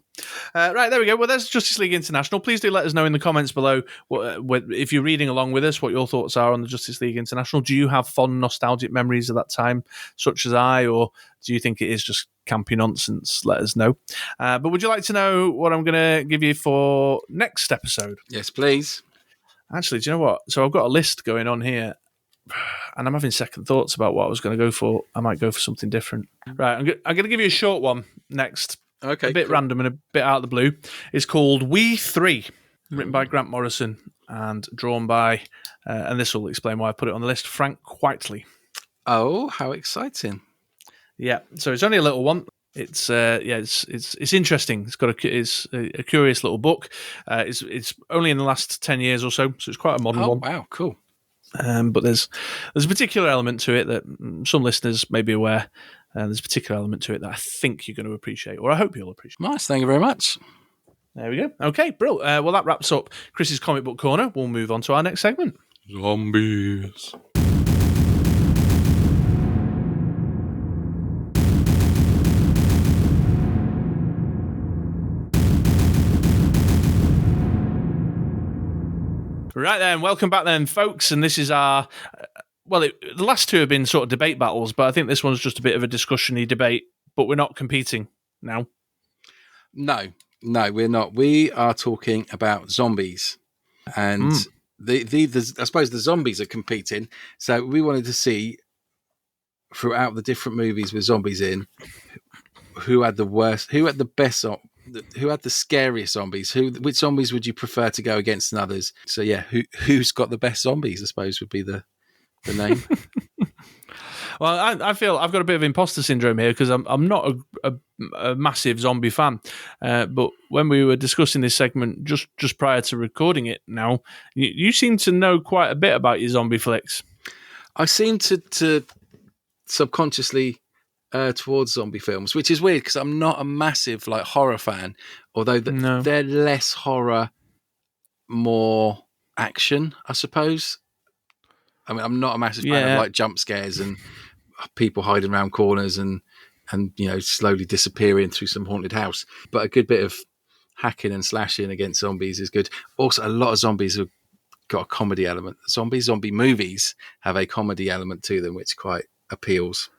Right, there we go. Well, there's Justice League International. Please do let us know in the comments below if you're reading along with us, what your thoughts are on the Justice League International. Do you have fond, nostalgic memories of that time, such as I, or do you think it is just campy nonsense? Let us know. But would you like to know what I'm going to give you for next episode? Yes, please. Actually, do you know what? So I've got a list going on here, and I'm having second thoughts about what I was going to go for. I might go for something different. Right, I'm going to give you a short one next. Okay, a bit random and a bit out of the blue. It's called We 3, written by Grant Morrison and drawn by, and this will explain why I put it on the list, Frank Whiteley. Oh, how exciting! Yeah, so it's only a little one. It's it's interesting. It's a curious little book. It's only in the last 10 years or so it's quite a modern one. Wow, cool. But there's a particular element to it that some listeners may be aware. There's a particular element to it that I think you're going to appreciate, or I hope you'll appreciate. Nice, thank you very much. There we go. Okay, brilliant. Well, that wraps up Chris's Comic Book Corner. We'll move on to our next segment. Zombies. Right then, welcome back then, folks. And this is our... the last 2 have been sort of debate battles, but I think this one's just a bit of a discussion-y debate, but we're not competing now. No, we're not. We are talking about zombies. And I suppose the zombies are competing. So we wanted to see, throughout the different movies with zombies in, who had the worst, who had the best, who had the scariest zombies, which zombies would you prefer to go against than others? So yeah, who's got the best zombies, I suppose, would be the name. Well, I feel I've got a bit of imposter syndrome here because I'm not a massive zombie fan. But when we were discussing this segment just prior to recording it now, you seem to know quite a bit about your zombie flicks. I seem to subconsciously towards zombie films, which is weird because I'm not a massive horror fan, although they're less horror, more action, I suppose. I mean, I'm not a massive fan of jump scares and people hiding around corners and slowly disappearing through some haunted house. But a good bit of hacking and slashing against zombies is good. Also, a lot of zombies have got a comedy element. Zombie movies have a comedy element to them, which quite appeals.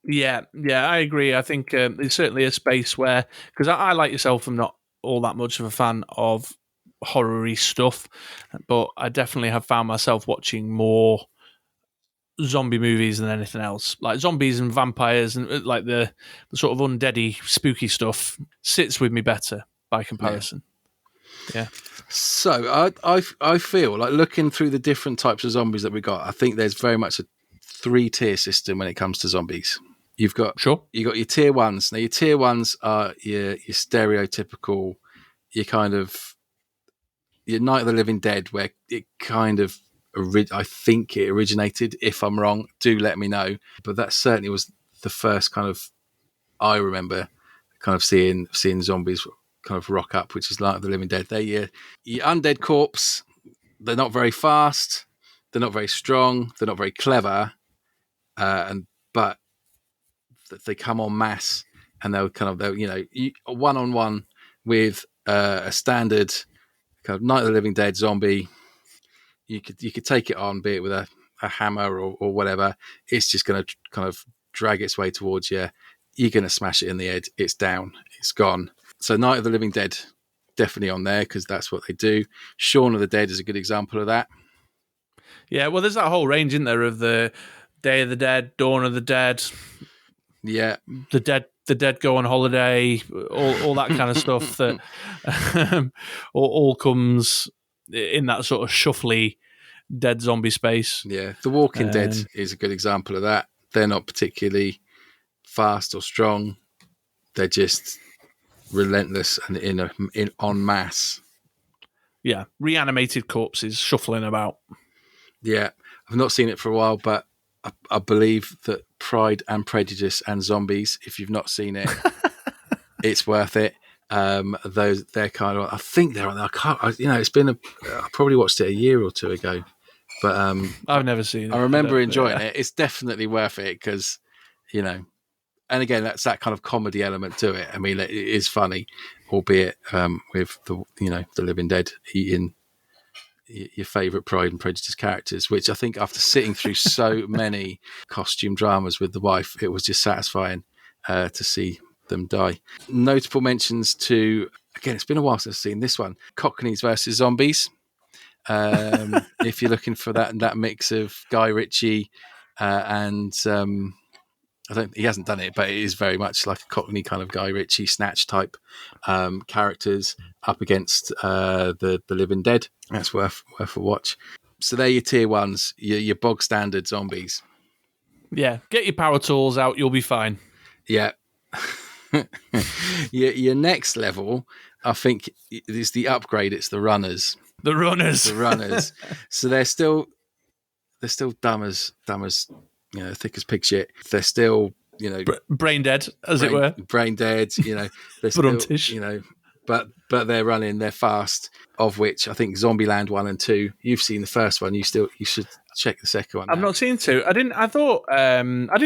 Yeah, I agree. I think there's certainly a space where, because I like yourself, I'm not all that much of a fan of horror-y stuff, but I definitely have found myself watching more zombie movies than anything else. Like zombies and vampires and like the sort of undeady, spooky stuff sits with me better by comparison. Yeah. So I feel like looking through the different types of zombies that we got, I think there's very much a 3-tier system when it comes to zombies. You've got your tier ones. Now your tier ones are your stereotypical, your Night of the Living Dead, where it kind of I think it originated. If I'm wrong, do let me know. But that certainly was the first kind of I remember kind of seeing zombies kind of rock up, which is Night of the Living Dead. They're your undead corpse. They're not very fast. They're not very strong. They're not very clever. But they come en masse, and they'll one-on-one with a standard kind of Night of the Living Dead zombie. You could take it on, be it with a hammer or whatever. It's just going to kind of drag its way towards you. You're going to smash it in the head. It's down. It's gone. So Night of the Living Dead, definitely on there because that's what they do. Shaun of the Dead is a good example of that. Yeah, well, there's that whole range, isn't there, of the Day of the Dead, Dawn of the Dead. Yeah, the dead go on holiday, all that kind of stuff that all comes in that sort of shuffly dead zombie space. Yeah, The Walking Dead is a good example of that. They're not particularly fast or strong. They're just relentless and in en masse. Yeah, reanimated corpses shuffling about. Yeah, I've not seen it for a while, but I believe that Pride and Prejudice and Zombies, if you've not seen it, it's worth it. They're kind of, I think they're on there. It's been I probably watched it a year or two ago, but I've never seen it. I remember enjoying it. It's definitely worth it because, and again, that's that kind of comedy element to it. I mean, it is funny, albeit with the Living Dead eating your favourite Pride and Prejudice characters, which I think after sitting through so many costume dramas with the wife, it was just satisfying to see them die. Notable mentions to, again, it's been a while since I've seen this one, Cockneys versus Zombies. If you're looking for that mix of Guy Ritchie and he hasn't done it, but it is very much like a Cockney kind of Guy Ritchie Snatch type characters up against the Living Dead. That's worth a watch. So they're your tier ones, your bog standard zombies. Yeah, get your power tools out, you'll be fine. Yeah. your next level, I think, is the upgrade. It's the runners. The runners. So they're still dumb as thick as pig shit. They're still brain dead, as it were. Brain dead. They're still but they're running. They're fast. Of which I think Zombieland 1 and 2. You've seen the first one. You should check the second one. I've not seen 2. I didn't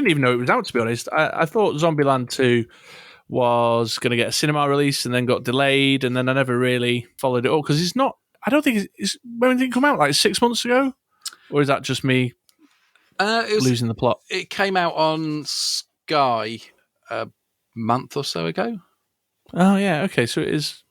even know it was out, to be honest. I thought Zombieland 2 was going to get a cinema release and then got delayed, and then I never really followed it up because it's not. I don't think it's when did it come out? Like 6 months ago, or is that just me losing the plot? It came out on Sky a month or so ago. Oh yeah, okay. So it is.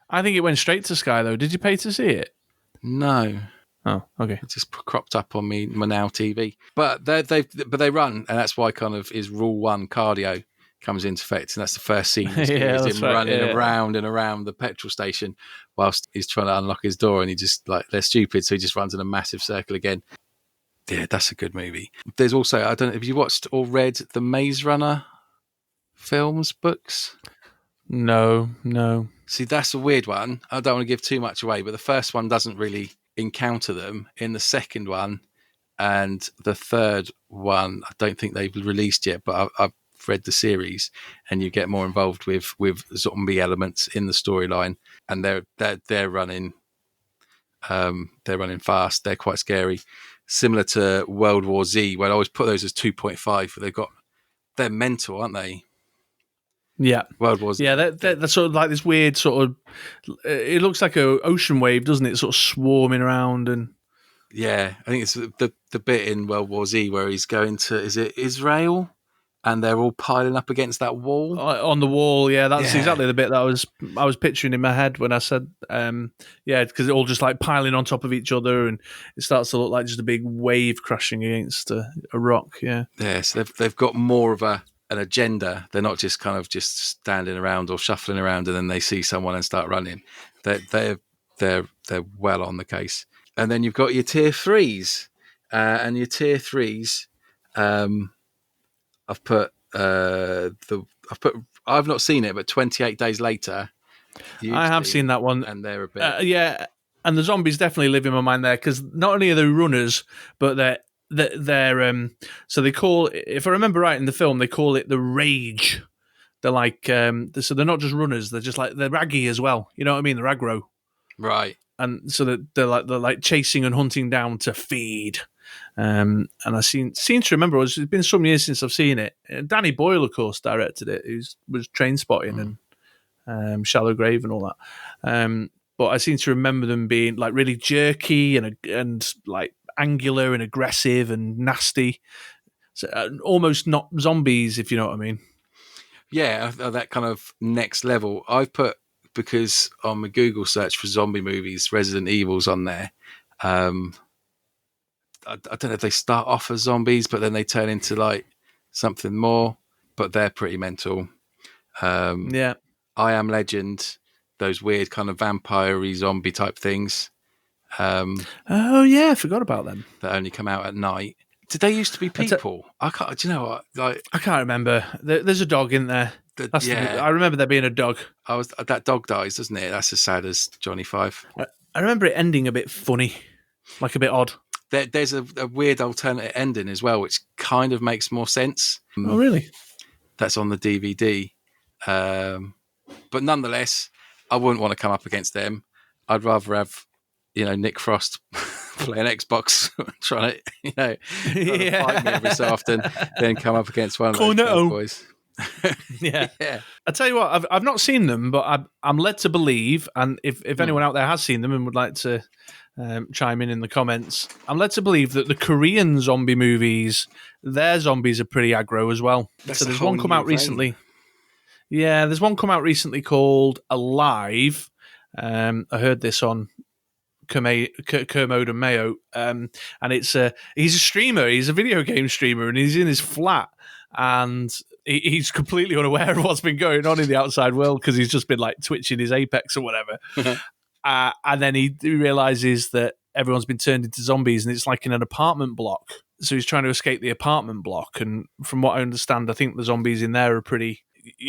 I think it went straight to Sky though. Did you pay to see it? No. Oh, okay. It just cropped up on my Now TV. But they run, and that's why kind of is rule 1 cardio comes into effect, and that's the first scene. Is him running around and around the petrol station whilst he's trying to unlock his door, and he just they're stupid, so he just runs in a massive circle again. Yeah, that's a good movie. There's also, I don't know, have you watched or read the Maze Runner films, books? No. See, that's a weird one. I don't want to give too much away, but the first one doesn't really encounter them. In the second one and the third one, I don't think they've released yet, but I've read the series, and you get more involved with zombie elements in the storyline, and they're running fast. They're quite scary, similar to World War Z, where I always put those as 2.5. But they're mental, aren't they? Yeah, World War Z. Yeah, they're sort of like this weird sort of. It looks like an ocean wave, doesn't it? Sort of swarming around and. Yeah, I think it's the bit in World War Z where he's going to, is it Israel? And they're all piling up against that wall. On the wall, yeah. That's exactly the bit that I was picturing in my head when I said, because they're all just like piling on top of each other, and it starts to look like just a big wave crashing against a rock, yeah. Yeah, so they've got more of an agenda. They're not just kind of just standing around or shuffling around and then they see someone and start running. They're well on the case. And then you've got your tier 3s. And your tier 3s... I've not seen it, but 28 Days Later. I have seen that one, and they're a bit yeah. And the zombies definitely live in my mind there because not only are they runners, but they're so they call, if I remember right in the film, they call it the rage. They're like so they're not just runners. They're just like they're raggy as well. You know what I mean? They're aggro, Right. and so they're like chasing and hunting down to feed. And I seem to remember it's been some years since I've seen it. Danny Boyle, of course, directed it. Who was Train Spotting and Shallow Grave and all that. But I seem to remember them being like really jerky and like angular and aggressive and nasty. So, almost not zombies, if you know what I mean. Yeah, that kind of next level. I've put, because on my Google search for zombie movies, Resident Evil's on there. I don't know if they start off as zombies, but then they turn into like something more. But they're pretty mental. Yeah. I Am Legend, those weird kind of vampire-y zombie type things. Oh yeah, I forgot about them. That only come out at night. Did they used to be people? I can't. Do you know what? Like, I can't remember. There's a dog in there. I remember there being a dog. That dog dies, doesn't it? That's as sad as Johnny Five. I remember it ending a bit funny, like a bit odd. There's a weird alternate ending as well, which kind of makes more sense. Oh really? That's on the DVD. But nonetheless, I wouldn't want to come up against them. I'd rather have, Nick Frost playing Xbox, trying to fight me every so often, than come up against one of those boys. Yeah. I tell you what, I've not seen them, but I'm led to believe, and if anyone out there has seen them and would like to chime in the comments, I'm led to believe that the Korean zombie movies, their zombies are pretty aggro as well. So there's one come out recently. Yeah, there's one come out recently called Alive. I heard this on Kermode and Mayo, and he's a streamer. He's a video game streamer, and he's in his flat, and he's completely unaware of what's been going on in the outside world because he's just been like twitching his Apex or whatever. And then he realizes that everyone's been turned into zombies, and it's like in an apartment block. So he's trying to escape the apartment block, and from what I understand, I think the zombies in there are pretty,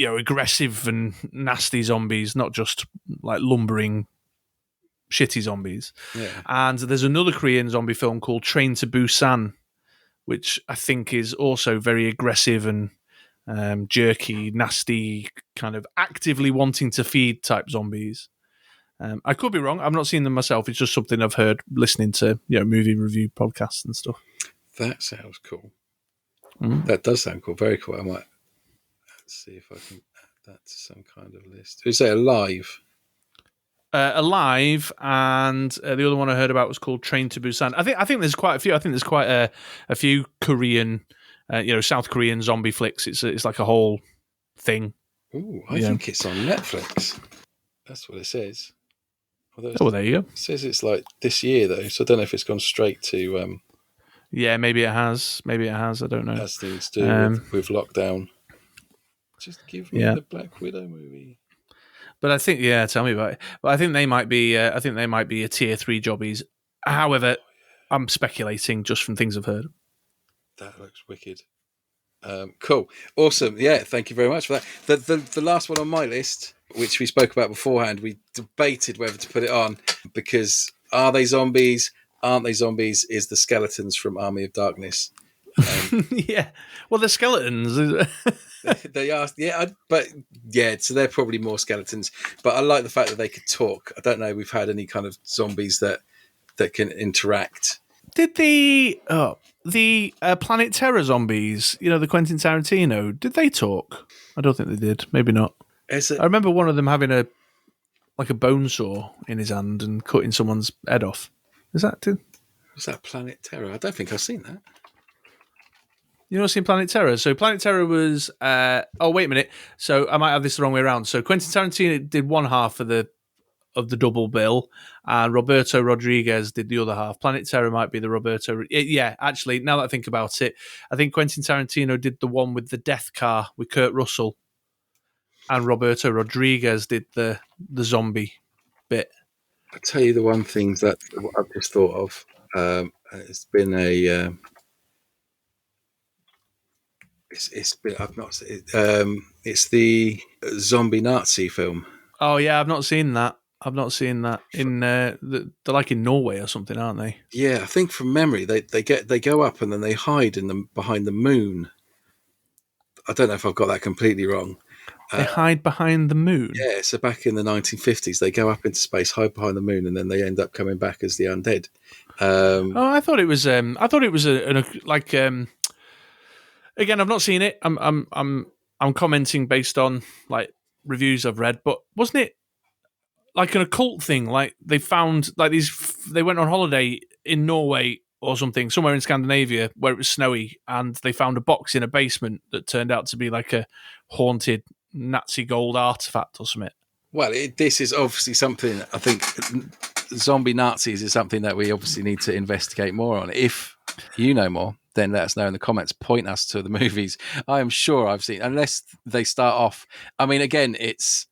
aggressive and nasty zombies, not just like lumbering shitty zombies. Yeah. And there's another Korean zombie film called Train to Busan, which I think is also very aggressive and jerky, nasty, kind of actively wanting to feed type zombies. I could be wrong. I've not seen them myself. It's just something I've heard listening to movie review podcasts and stuff. That sounds cool. That does sound cool. Very cool. I might see if I can add that to some kind of list. Who's say Alive? Alive, and the other one I heard about was called Train to Busan. I think there's quite a few. I think there's quite a few Korean, South Korean zombie flicks. It's like a whole thing. Ooh, I think it's on Netflix. That's what it says. Oh, there you go. It says it's like this year though, so I don't know if it's gone straight to. Yeah, maybe it has. I don't know. Has things to do with lockdown. Just give me the Black Widow movie. But I think, tell me about it. But I think they might be. A tier 3 jobbies. However, I'm speculating just from things I've heard. That looks wicked. Cool, awesome. Yeah, thank you very much for that. The last one on my list, which we spoke about beforehand, we debated whether to put it on because are they zombies? Aren't they zombies? Is the skeletons from Army of Darkness? Yeah, well, they're skeletons. They are, so they're probably more skeletons. But I like the fact that they could talk. I don't know we've had any kind of zombies that can interact. Did the Planet Terror zombies, the Quentin Tarantino, did they talk? I don't think they did. Maybe not. I remember one of them having a bone saw in his hand and cutting someone's head off. Was that Planet Terror? I don't think I've seen that. You not seen Planet Terror? So Planet Terror was. Oh, wait a minute. So I might have this the wrong way around. So Quentin Tarantino did one half of the double bill, and Roberto Rodriguez did the other half. Planet Terror might be the Roberto. Yeah, actually, now that I think about it, I think Quentin Tarantino did the one with the death car with Kurt Russell, and Roberto Rodriguez did the zombie bit. I'll tell you the one thing that I've just thought of. It's been a. I've not seen it. It's the zombie Nazi film. Oh yeah, I've not seen that. In they're like in Norway or something, aren't they? Yeah, I think from memory they go up and then they hide behind the moon. I don't know if I've got that completely wrong, They hide behind the moon. Yeah, so back in the 1950s, they go up into space, hide behind the moon, and then they end up coming back as the undead. I thought it was. Again, I've not seen it. I'm commenting based on like reviews I've read, but wasn't it like an occult thing? Like they found like these. They went on holiday in Norway or something, somewhere in Scandinavia where it was snowy, and they found a box in a basement that turned out to be like a haunted Nazi gold artifact or something. Well, this is obviously something I think zombie Nazis is something that we obviously need to investigate more on. If you know more, then let us know in the comments. Point us to the movies. I am sure I've seen, unless they start off. I mean, again, it's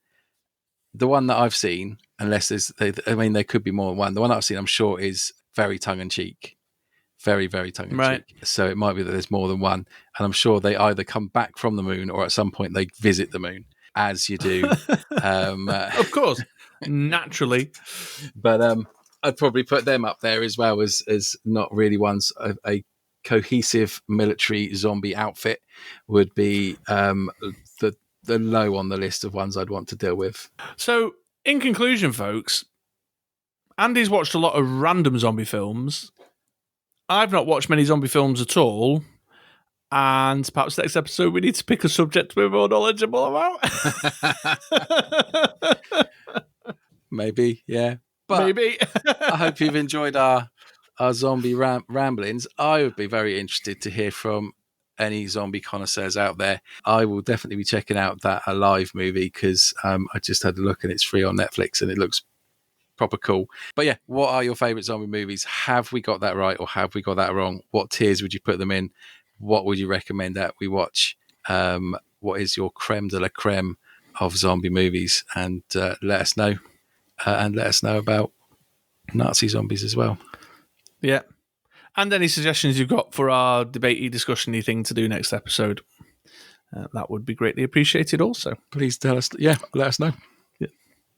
the one that I've seen. Unless there could be more than one. The one that I've seen, I'm sure, is very tongue in cheek, very, very tongue in cheek. Right. So it might be that there's more than one, and I'm sure they either come back from the moon or at some point they visit the moon, as you do. Of course, naturally. But I'd probably put them up there as well as not really ones. A cohesive military zombie outfit would be the low on the list of ones I'd want to deal with. So, in conclusion, folks, Andy's watched a lot of random zombie films. I've not watched many zombie films at all. And perhaps next episode we need to pick a subject we're more knowledgeable about. Maybe, yeah. But Maybe. I hope you've enjoyed our zombie ramblings. I would be very interested to hear from any zombie connoisseurs out there. I will definitely be checking out that Alive movie because I just had a look and it's free on Netflix and it looks proper cool. But yeah, what are your favourite zombie movies? Have we got that right or have we got that wrong? What tiers would you put them in? What would you recommend that we watch? What is your creme de la creme of zombie movies? And let us know. And let us know about Nazi zombies as well. Yeah. And any suggestions you've got for our debatey discussion-y thing to do next episode. That would be greatly appreciated also. Please tell us. Yeah, let us know.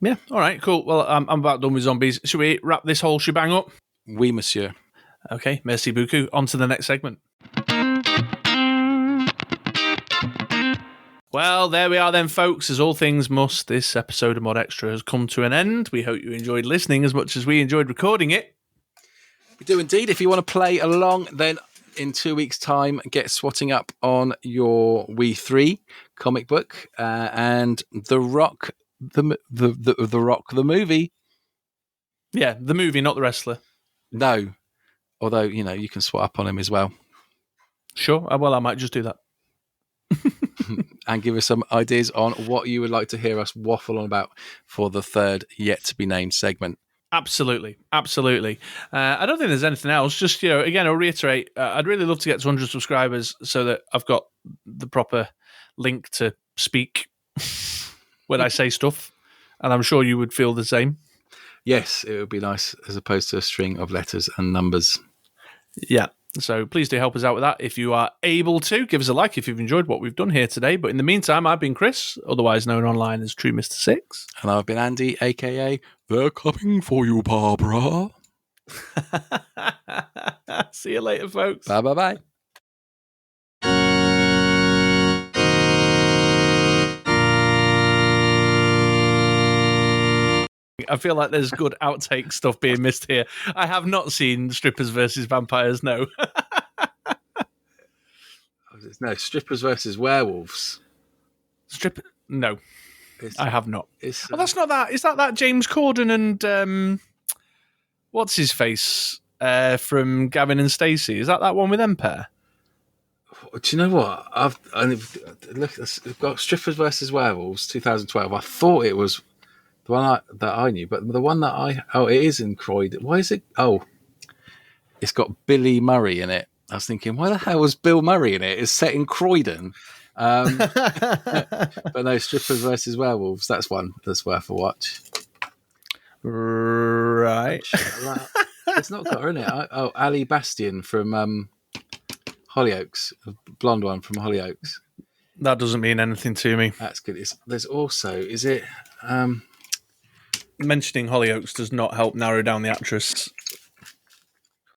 Yeah. All right, cool. Well, I'm about done with zombies. Should we wrap this whole shebang up? Oui, monsieur. Okay, merci beaucoup. On to the next segment. Well, there we are then, folks. As all things must, this episode of MoDXtra has come to an end. We hope you enjoyed listening as much as we enjoyed recording it. We do indeed. If you want to play along, then in 2 weeks' time, get swatting up on your We 3 comic book and The Rock, the Rock, the movie. Yeah, the movie, not the wrestler. No, although, you can swat up on him as well. Sure. Well, I might just do that. And give us some ideas on what you would like to hear us waffle on about for the third yet-to-be-named segment. Absolutely. I don't think there's anything else. Just, again, I'll reiterate, I'd really love to get to 100 subscribers so that I've got the proper link to speak when I say stuff. And I'm sure you would feel the same. Yes, it would be nice as opposed to a string of letters and numbers. Yeah. So please do help us out with that. If you are able to, give us a like if you've enjoyed what we've done here today. But in the meantime, I've been Chris, otherwise known online as True Mr. Six. And I've been Andy, a.k.a. They're coming for you, Barbara. See you later, folks. Bye-bye-bye. I feel like there's good outtake stuff being missed here. I have not seen Strippers versus Vampires, no. No, Strippers versus Werewolves. No, I have not. That's not that. Is that James Corden and what's his face from Gavin and Stacey? Is that one with Empire? Do you know what? I've got Strippers versus Werewolves 2012. I thought it was the one that I knew, but the one that it is in Croydon. Why is it? Oh, it's got Billy Murray in it. I was thinking, why the hell was Bill Murray in it? It's set in Croydon. But no, Strippers versus Werewolves. That's one that's worth a watch. Right. It's not got her in it. Ali Bastian from Hollyoaks, the blonde one from Hollyoaks. That doesn't mean anything to me. That's good. There's also, mentioning Hollyoaks does not help narrow down the actress